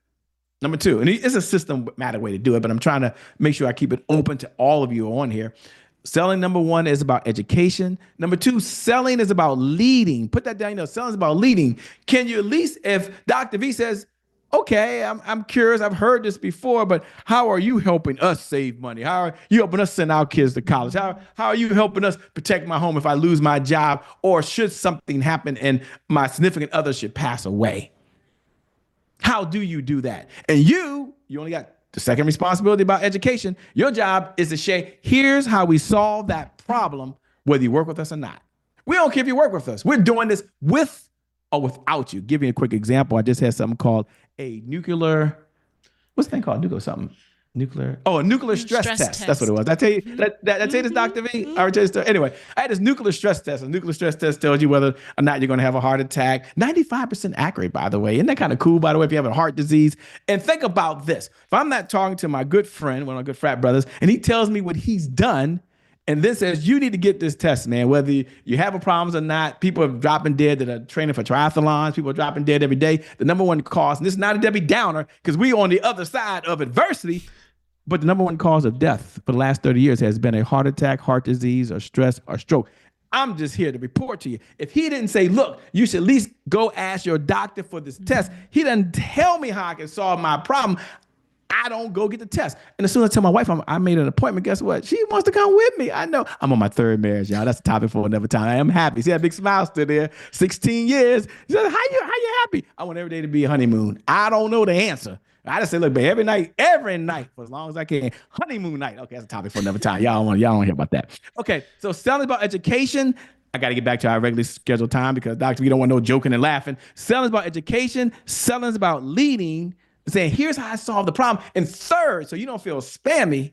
S2: and it's a systematic way to do it, but I'm trying to make sure I keep it open to all of you on here. Selling, number one, is about education. Number two, selling is about leading. Put that down. Selling is about leading. Can you at least, if Dr. V says, okay, I'm curious. I've heard this before, but how are you helping us save money? How are you helping us send our kids to college? How are you helping us protect my home if I lose my job or should something happen and my significant other should pass away? How do you do that? And you only got the second responsibility about education. Your job is to share, here's how we solve that problem, whether you work with us or not. We don't care if you work with us. We're doing this with or without you. Give you a quick example. I just had something called a nuclear, what's the thing called? A nuclear stress test. That's what it was. I tell you, I tell you this, Dr. V? I tell you this, anyway, I had this nuclear stress test. A nuclear stress test tells you whether or not you're going to have a heart attack. 95% accurate, by the way. Isn't that kind of cool, by the way, if you have a heart disease? And think about this. If I'm not talking to my good friend, one of my good frat brothers, and he tells me what he's done, and then says, you need to get this test, man, whether you have a problems or not. People are dropping dead that are training for triathlons. People are dropping dead every day. The number one cause, and this is not a Debbie Downer, because we on the other side of adversity, but the number one cause of death for the last 30 years has been a heart attack, heart disease, or stress, or stroke. I'm just here to report to you. If he didn't say, look, you should at least go ask your doctor for this test, he doesn't tell me how I can solve my problem, I don't go get the test. And as soon as I tell my wife I made an appointment, guess what? She wants to come with me. I know. I'm on my third marriage, y'all. That's a topic for another time. I am happy. See that big smile still there. 16 years. She said, how you happy? I want every day to be a honeymoon. I don't know the answer. I just say, look, babe, every night, for as long as I can. Honeymoon night. Okay, that's a topic for another time. Y'all don't hear about that. Okay, so selling about education. I got to get back to our regularly scheduled time because, Doctor, we don't want no joking and laughing. Selling is about education. Selling is about leading. Saying, here's how I solve the problem. And third, so you don't feel spammy,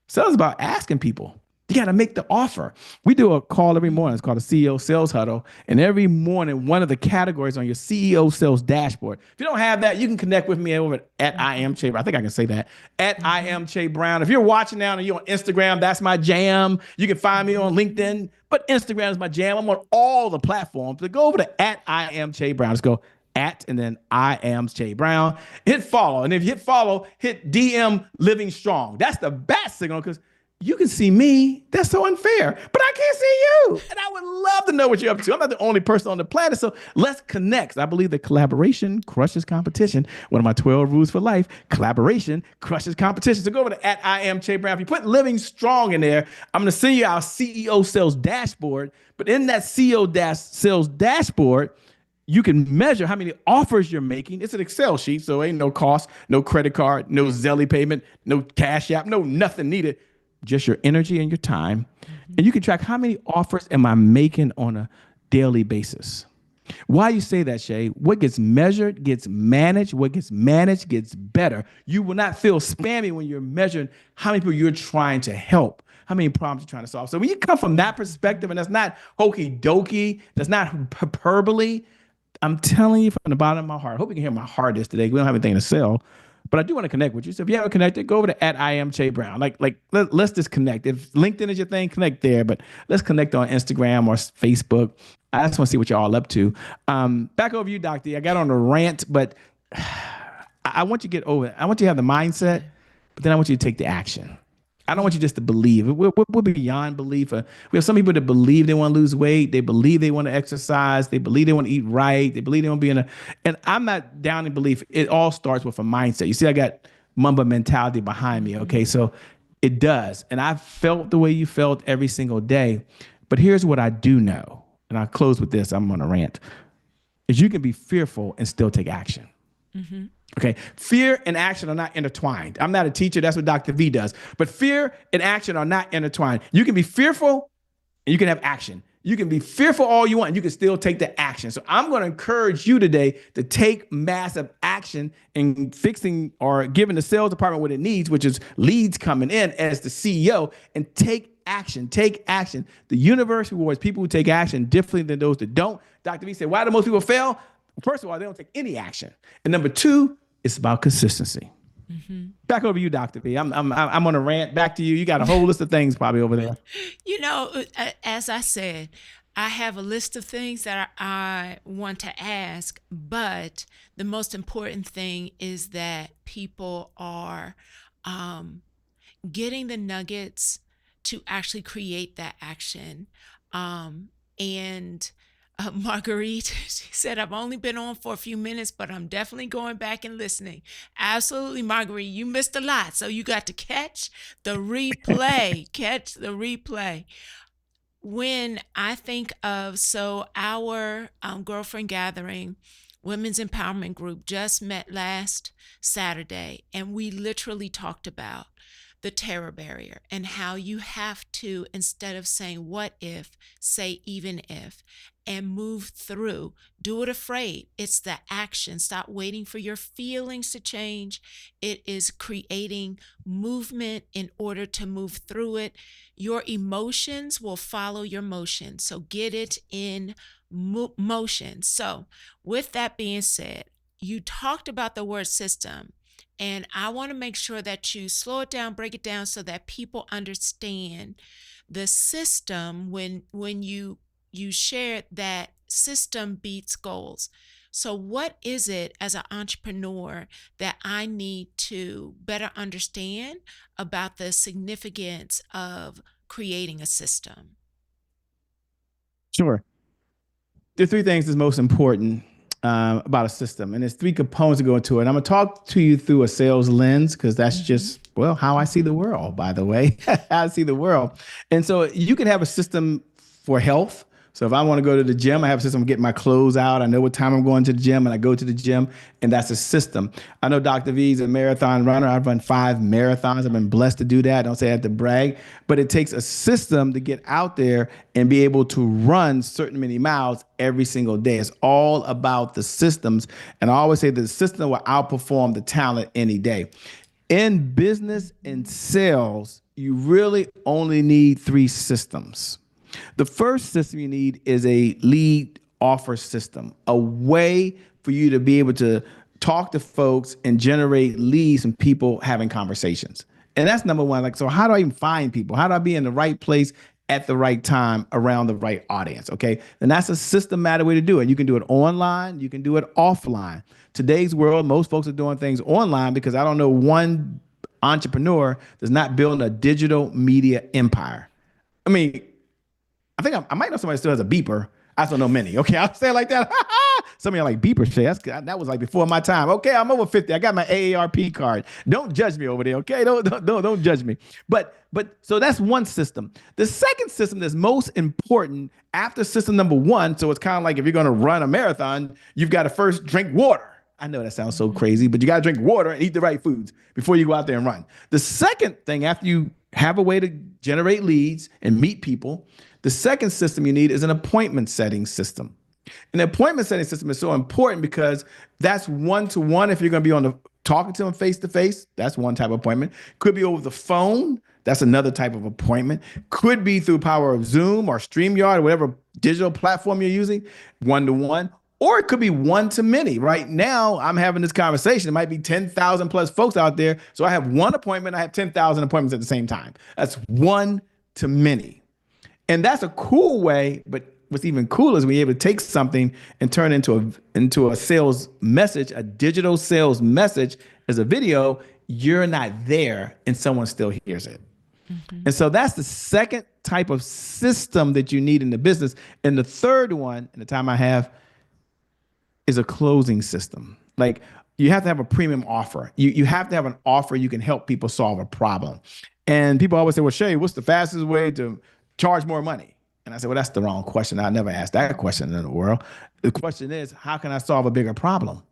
S2: sales is about asking people. You got to make the offer. We do a call every morning. It's called a CEO Sales Huddle. And every morning, one of the categories on your CEO Sales dashboard. If you don't have that, you can connect with me over at I am Che. I think I can say that. At I am Che Brown. If you're watching now and you're on Instagram, that's my jam. You can find me on LinkedIn. But Instagram is my jam. I'm on all the platforms. So go over to at I am Che Brown. Let's go. At and then I am Che Brown. Hit follow. And if you hit follow, hit DM Living Strong. That's the best signal because you can see me. That's so unfair. But I can't see you. And I would love to know what you're up to. I'm not the only person on the planet. So let's connect. I believe that collaboration crushes competition. One of my 12 rules for life, collaboration crushes competition. So go over to at I am Che Brown. If you put Living Strong in there, I'm going to send you our CEO Sales Dashboard. But in that CEO Sales Dashboard, you can measure how many offers you're making. It's an Excel sheet, so ain't no cost, no credit card, no Zelly payment, no Cash App, no nothing needed. Just your energy and your time. And you can track how many offers am I making on a daily basis. Why you say that, Shay? What gets measured gets managed. What gets managed gets better. You will not feel spammy when you're measuring how many people you're trying to help, how many problems you're trying to solve. So when you come from that perspective, and that's not hokey dokey, that's not hyperbole, I'm telling you from the bottom of my heart, I hope you can hear my heart is today. We don't have anything to sell, But I do want to connect with you. So if you haven't connected, go over to at I am Che Brown. Let's just connect. If LinkedIn is your thing, connect there. But let's connect on Instagram or Facebook. I just want to see what you're all up to. Back over to you, Doctor. I got on a rant, but I want you to get over it. I want you to have the mindset, but then I want you to take the action. I don't want you just to believe. We're beyond belief. We have some people that believe they want to lose weight. They believe they want to exercise. They believe they want to eat right. They believe they want to be in a. And I'm not down in belief. It all starts with a mindset. You see, I got Mamba mentality behind me. Okay, so it does, and I felt the way you felt every single day. But here's what I do know, and I'll close with this. I'm on a rant. Is you can be fearful and still take action. Okay. Fear and action are not intertwined. I'm not a teacher. That's what Dr. V does. But fear and action are not intertwined. You can be fearful and you can have action. You can be fearful all you want and you can still take the action. So I'm going to encourage you today to take massive action in fixing or giving the sales department what it needs, which is leads coming in as the CEO, and take action. Take action. The universe rewards people who take action differently than those that don't. Dr. V said, why do most people fail? First of all, they don't take any action. And number two, it's about consistency. Back over to you, Dr. V. I'm on a rant. Back to you. You got a whole list of things probably over there.
S1: As I said, I have a list of things that I want to ask, but the most important thing is that people are getting the nuggets to actually create that action. And Marguerite, she said, I've only been on for a few minutes, but I'm definitely going back and listening. Absolutely, Marguerite, you missed a lot. So you got to catch the replay. Catch the replay. When I think of, our girlfriend gathering, women's empowerment group just met last Saturday, and we literally talked about the terror barrier and how you have to, instead of saying what if, say even if, and move through. Do it afraid. It's the action. Stop waiting for your feelings to change. It is creating movement in order to move through it. Your emotions will follow your motion. So get it in motion. So with that being said, you talked about the word system. And I want to make sure that you slow it down, break it down so that people understand the system when you shared that system beats goals. So what is it as an entrepreneur that I need to better understand about the significance of creating a system?
S2: Sure. There are three things that's most important about a system, and there's three components to go into it. And I'm going to talk to you through a sales lens because that's just, well, how I see the world, by the way. I see the world. And so you can have a system for health. So if I want to go to the gym, I have a system of getting my clothes out. I know what time I'm going to the gym, and I go to the gym, and that's a system. I know Dr. V is a marathon runner. I've run 5 marathons. I've been blessed to do that. I don't say I have to brag, but it takes a system to get out there and be able to run certain many miles every single day. It's all about the systems. And I always say the system will outperform the talent any day. In business and sales, you really only need 3 systems. The first system you need is a lead offer system, a way for you to be able to talk to folks and generate leads and people having conversations. And that's number one. So how do I even find people? How do I be in the right place at the right time around the right audience? Okay. And that's a systematic way to do it. You can do it online. You can do it offline. Today's world, most folks are doing things online because I don't know one entrepreneur that's not building a digital media empire. I mean, I think I might know somebody still has a beeper. I don't know many. Okay, I'll say it like that. Some of y'all like beeper shit. That was like before my time. Okay, I'm over 50. I got my AARP card. Don't judge me over there. Okay, don't judge me. But so that's one system. The second system that's most important after system number 1. So it's kind of like if you're going to run a marathon, you've got to first drink water. I know that sounds so crazy, but you got to drink water and eat the right foods before you go out there and run. The second thing, after you have a way to generate leads and meet people, the second system you need is an appointment setting system. And the appointment setting system is so important because that's one-to-one. If you're going to be on the talking to them face to face, that's one type of appointment. Could be over the phone. That's another type of appointment. Could be through power of Zoom or StreamYard or whatever digital platform you're using, one-to-one. or it could be one to many. Right now, I'm having this conversation. It might be 10,000 plus folks out there. So I have one appointment. I have 10,000 appointments at the same time. That's one to many. And that's a cool way. But what's even cooler is when you're able to take something and turn it into a sales message, a digital sales message as a video. You're not there and someone still hears it.
S1: Mm-hmm.
S2: And so that's the second type of system that you need in the business. And the third one, in the time I have, is a closing system. Like you have to have a premium offer. You have to have an offer you can help people solve a problem. And people always say, well, Shay, what's the fastest way to charge more money? And I said, well, that's the wrong question. I never asked that question in the world. The question is, how can I solve a bigger problem?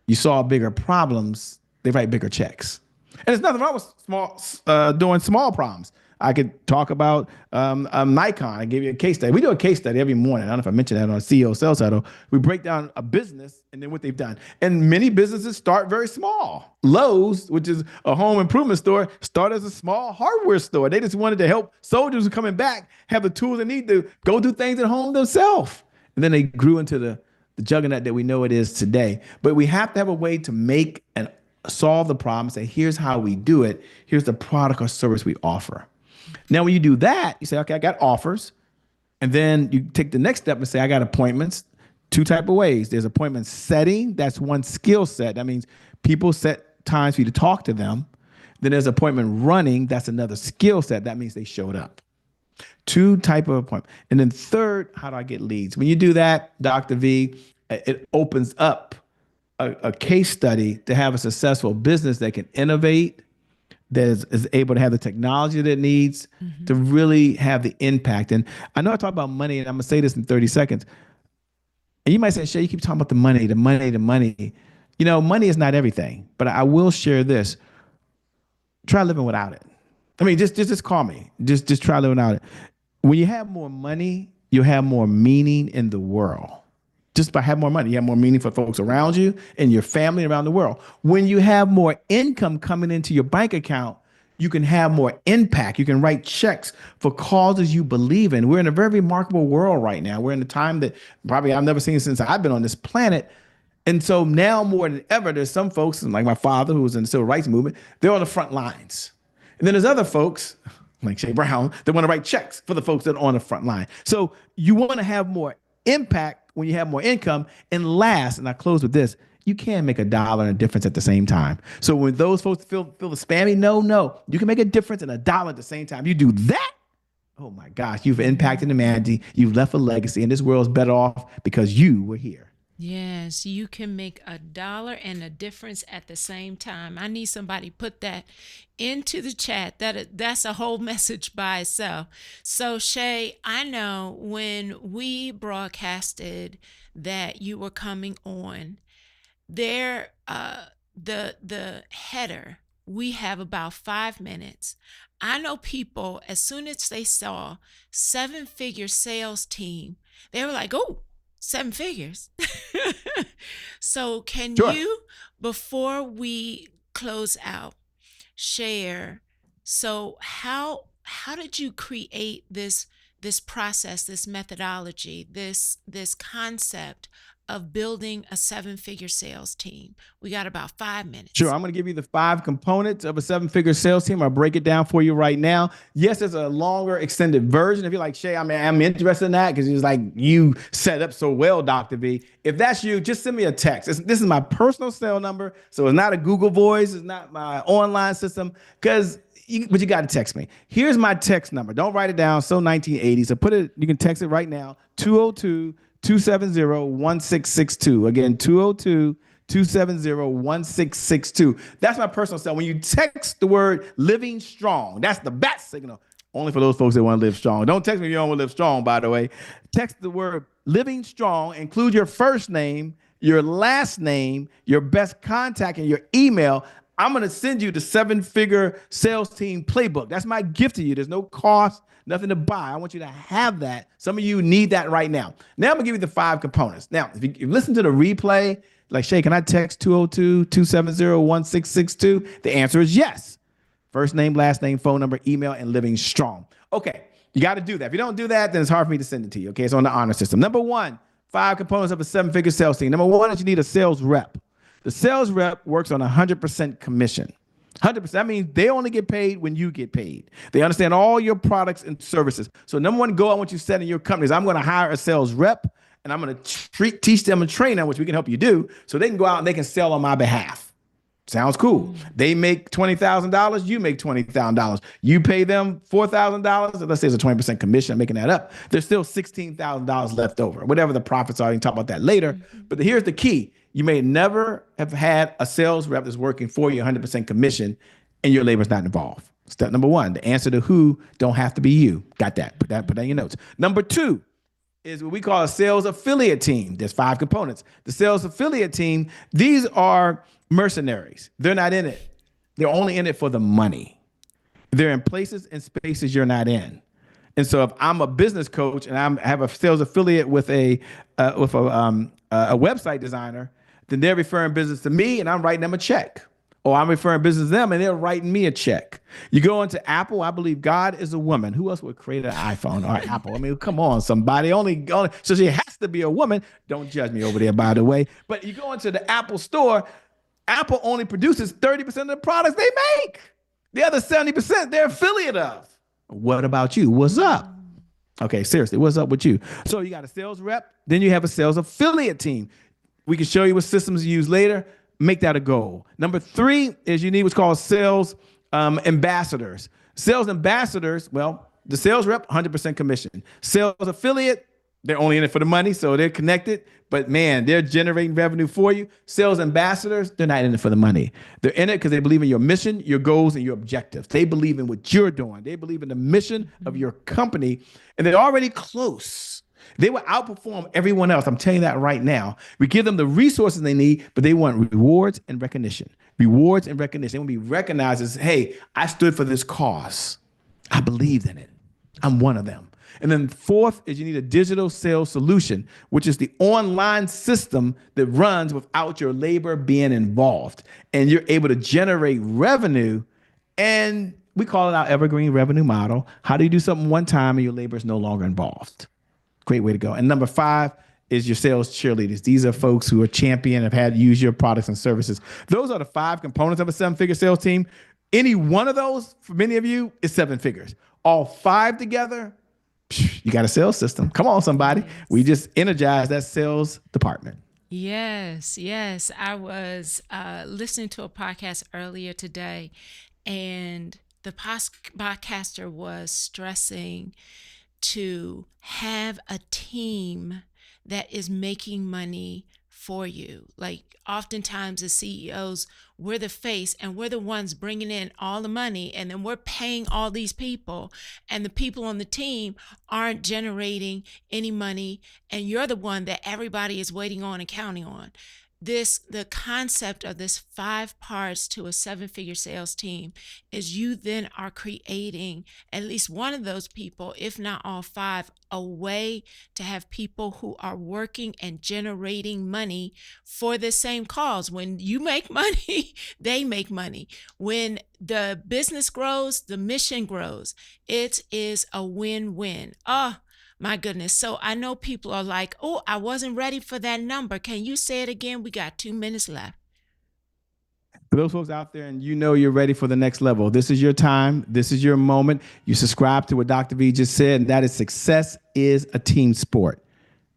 S2: You solve bigger problems, they write bigger checks. And there's nothing wrong with doing small problems. I could talk about Nikon. I give you a case study. We do a case study every morning. I don't know if I mentioned that on CEO of EasySalesHub. We break down a business and then what they've done. And many businesses start very small. Lowe's, which is a home improvement store, started as a small hardware store. They just wanted to help soldiers who are coming back have the tools they need to go do things at home themselves. And then they grew into the juggernaut that we know it is today. But we have to have a way to make and solve the problem. Say, here's how we do it. Here's the product or service we offer. Now, when you do that, you say, okay, I got offers. And then you take the next step and say, I got appointments. Two type of ways. There's appointment setting. That's one skill set. That means people set times for you to talk to them. Then there's appointment running. That's another skill set. That means they showed up. Two type of appointment. And then third, how do I get leads? When you do that, Dr. V, it opens up a case study to have a successful business that can innovate, that is able to have the technology that it needs to really have the impact. And I know I talk about money, and I'm going to say this in 30 seconds. And you might say, Shay, you keep talking about the money, the money, the money. You know, money is not everything, but I will share this. Try living without it. I mean, just call me. Just try living without it. When you have more money, you'll have more meaning in the world. Just by having more money, you have more meaning for folks around you and your family around the world. When you have more income coming into your bank account, you can have more impact. You can write checks for causes you believe in. We're in a very remarkable world right now. We're in a time that probably I've never seen since I've been on this planet. And so now more than ever, there's some folks like my father who was in the civil rights movement. They're on the front lines. And then there's other folks like Shay Brown that want to write checks for the folks that are on the front line. So you want to have more impact when you have more income. And last, and I close with this, you can make $1 and a difference at the same time. So when those folks feel the spammy, no, you can make a difference and $1 at the same time. You do that, oh my gosh, you've impacted humanity. You've left a legacy, and this world's better off because you were here.
S1: Yes, you can make $1 and a difference at the same time. I need somebody put that into the chat. That's a whole message by itself. So Shay, I know when we broadcasted that you were coming on, there the header, we have about 5 minutes. I know people, as soon as they saw 7-figure sales team, they were like, oh, 7 figures. So can
S2: Sure.
S1: you, before we close out, share, so how did you create this process, this methodology, this concept of building a 7-figure sales team? We got about 5 minutes.
S2: Sure. I'm going to give you the 5 components of a 7-figure sales team. I'll break it down for you right now. Yes, there's a longer extended version. If you're like, Shay, I'm interested in that because it's like you set up so well, Dr. V. If that's you, just send me a text. This is my personal cell number. So it's not a Google Voice. It's not my online system but you got to text me. Here's my text number. Don't write it down. So 1980. So you can text it right now. 202-270-1662. Again, 202-270-1662. That's my personal cell. When you text the word living strong, that's the bat signal. Only for those folks that want to live strong. Don't text me if you don't want to live strong, by the way. Text the word living strong, include your first name, your last name, your best contact, and your email. I'm going to send you the 7-figure sales team playbook. That's my gift to you. There's no cost, nothing to buy. I want you to have that. Some of you need that right now. Now I'm going to give you the 5 components. Now, if you listen to the replay, like, Shay, can I text 202-270-1662? The answer is yes. First name, last name, phone number, email, and living strong. Okay, you got to do that. If you don't do that, then it's hard for me to send it to you. Okay, it's on the honor system. Number 1, 5 components of a 7-figure sales team. Number one is you need a sales rep. The sales rep works on 100% commission. 100%. That means they only get paid when you get paid. They understand all your products and services. So number one goal I want you to set in your company is I'm going to hire a sales rep and I'm going to teach them and train them, which we can help you do, so they can go out and they can sell on my behalf. Sounds cool. They make $20,000. You make $20,000. You pay them $4,000. Let's say it's a 20% commission. I'm making that up. There's still $16,000 left over. Whatever the profits are, you can talk about that later. But here's the key. You may never have had a sales rep that's working for you 100% commission and your labor's not involved. Step number one, the answer to who don't have to be you. Got that. Put that in your notes. Number two is what we call a sales affiliate team. There's 5 components. The sales affiliate team, these are mercenaries. They're not in it. They're only in it for the money. They're in places and spaces you're not in. And so if I'm a business coach and I have a sales affiliate with a website designer, then they're referring business to me and I'm writing them a check. Or I'm referring business to them and they're writing me a check. You go into Apple, I believe God is a woman. Who else would create an iPhone or Apple? I mean, come on, somebody. Only so she has to be a woman. Don't judge me over there, by the way. But you go into the Apple store, Apple only produces 30% of the products they make. The other 70% they're affiliate of. What about you? What's up? Okay, seriously, what's up with you? So you got a sales rep, then you have a sales affiliate team. We can show you what systems you use later. Make that a goal. Number 3 is you need what's called sales ambassadors. Sales ambassadors, well, the sales rep, 100% commission. Sales affiliate, they're only in it for the money, so they're connected. But man, they're generating revenue for you. Sales ambassadors, they're not in it for the money. They're in it because they believe in your mission, your goals, and your objectives. They believe in what you're doing. They believe in the mission of your company, and they're already close. They will outperform everyone else. I'm telling you that right now. We give them the resources they need, but they want rewards and recognition. Rewards and recognition. They want to be recognized as, hey, I stood for this cause. I believed in it. I'm one of them. And then 4th is you need a digital sales solution, which is the online system that runs without your labor being involved. And you're able to generate revenue, and we call it our evergreen revenue model. How do you do something one time and your labor is no longer involved? Great way to go. And number 5 is your sales cheerleaders. These are folks who are champion, have had use your products and services. Those are the 5 components of a 7-figure sales team. Any one of those, for many of you, is 7 figures. All 5 together, you got a sales system. Come on, somebody. Yes. We just energized that sales department.
S1: Yes, yes. I was listening to a podcast earlier today, and the podcaster was stressing to have a team that is making money for you. Like oftentimes as CEOs, we're the face and we're the ones bringing in all the money, and then we're paying all these people, and the people on the team aren't generating any money, and you're the one that everybody is waiting on and counting on. The concept of this 5 parts to a 7-figure sales team is you then are creating at least one of those people, if not all 5, a way to have people who are working and generating money for the same cause. When you make money, they make money. When the business grows, the mission grows. It is a win-win. My goodness. So I know people are like, oh, I wasn't ready for that number. Can you say it again? We got 2 minutes left.
S2: For those folks out there and you know you're ready for the next level, this is your time. This is your moment. You subscribe to what Dr. V just said, and that is success is a team sport.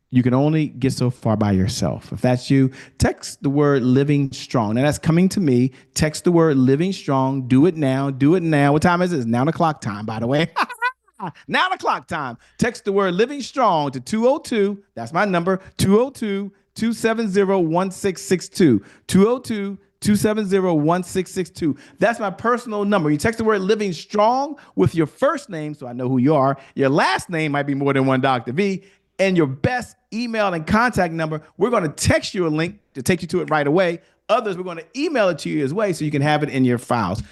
S2: You can only get so far by yourself. If that's you, text the word living strong. Now that's coming to me. Text the word living strong. Do it now. Do it now. What time is it? It's 9 o'clock time, by the way. 9 o'clock time. Text the word living strong to 202. That's my number. 202-270-1662. 202-270-1662. That's my personal number. You text the word living strong with your first name, so I know who you are. Your last name might be more than one Dr. V, and your best email and contact number. We're going to text you a link to take you to it right away. Others, we're going to email it to you as well so you can have it in your files.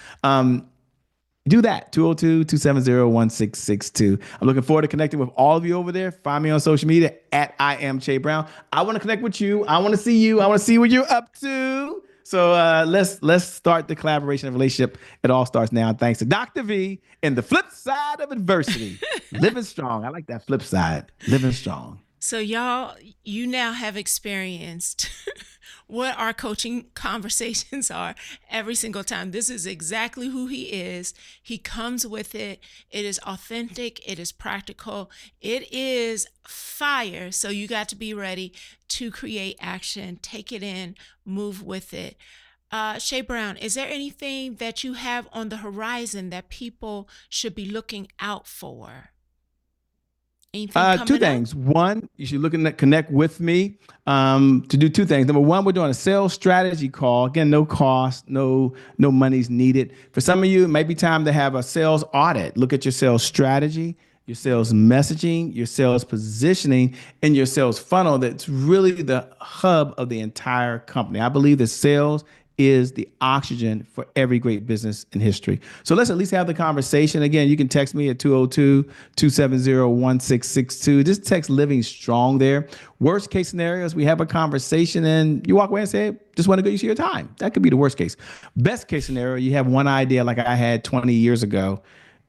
S2: Do that, 202-270-1662. I'm looking forward to connecting with all of you over there. Find me on social media at I am Che Brown. I want to connect with you. I want to see you. I want to see what you're up to. So let's start the collaboration and relationship. It all starts now. Thanks to Dr. V and the flip side of adversity. Living strong. I like that flip side. Living strong.
S1: So, y'all, you now have experienced what our coaching conversations are every single time. This is exactly who he is. He comes with it. It is authentic. It is practical. It is fire. So, you got to be ready to create action, take it in, move with it. Shay Brown, is there anything that you have on the horizon that people should be looking out for? Anything
S2: Two
S1: coming up?
S2: things. One, you should look at connect with me to do two things. Number one, we're doing a sales strategy call. Again, no cost, no money's needed. For some of you, it might be time to have a sales audit. Look at your sales strategy, your sales messaging, your sales positioning, and your sales funnel. That's really the hub of the entire company. I believe that sales is the oxygen for every great business in history. So let's at least have the conversation. Again, you can text me at 202-270-1662. Just text Living Strong there. Worst case scenarios, we have a conversation and you walk away and say, just want to go use your time. That could be the worst case. Best case scenario, you have one idea like I had 20 years ago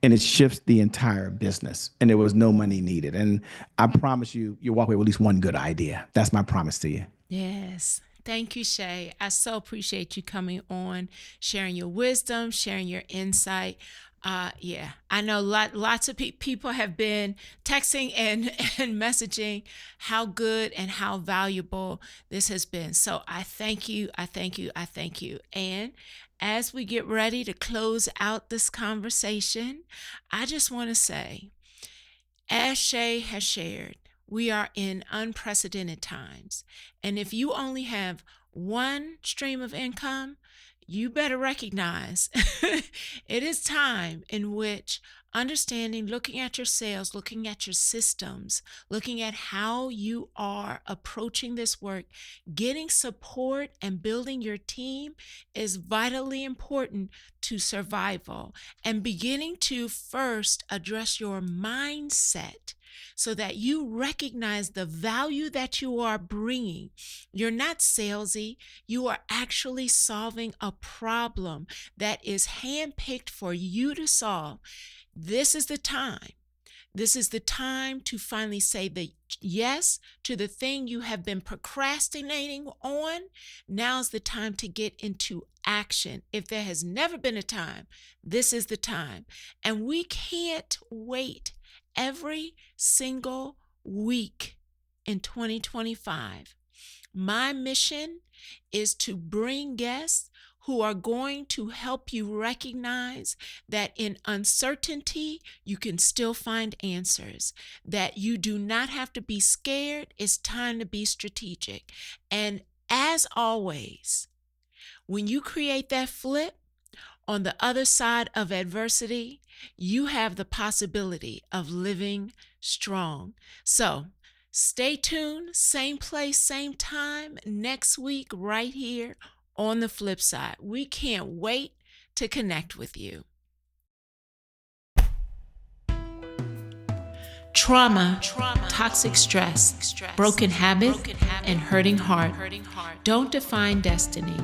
S2: and it shifts the entire business and there was no money needed. And I promise you, you'll walk away with at least one good idea. That's my promise to you.
S1: Yes. Thank you, Shay. I so appreciate you coming on, sharing your wisdom, sharing your insight. Yeah, I know lots of people have been texting and messaging how good and how valuable this has been. So I thank you. I thank you. I thank you. And as we get ready to close out this conversation, I just want to say, as Shay has shared, we are in unprecedented times. And if you only have one stream of income, you better recognize it is time in which understanding, looking at your sales, looking at your systems, looking at how you are approaching this work, getting support and building your team is vitally important to survival, and beginning to first address your mindset so that you recognize the value that you are bringing. You're not salesy. You are actually solving a problem that is handpicked for you to solve. This is the time. This is the time to finally say the yes to the thing you have been procrastinating on. Now's the time to get into action. If there has never been a time, this is the time. And we can't wait every single week in 2025. My mission is to bring guests who are going to help you recognize that in uncertainty, you can still find answers, that you do not have to be scared. It's time to be strategic. And as always, when you create that flip on the other side of adversity, you have the possibility of living strong. So stay tuned, same place, same time next week, right here on the flip side. We can't wait to connect with you. Trauma, toxic stress, broken habit, and hurting heart don't define destiny,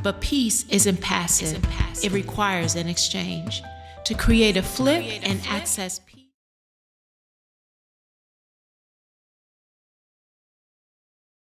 S1: but peace isn't passive. It requires an exchange. To create a flip and access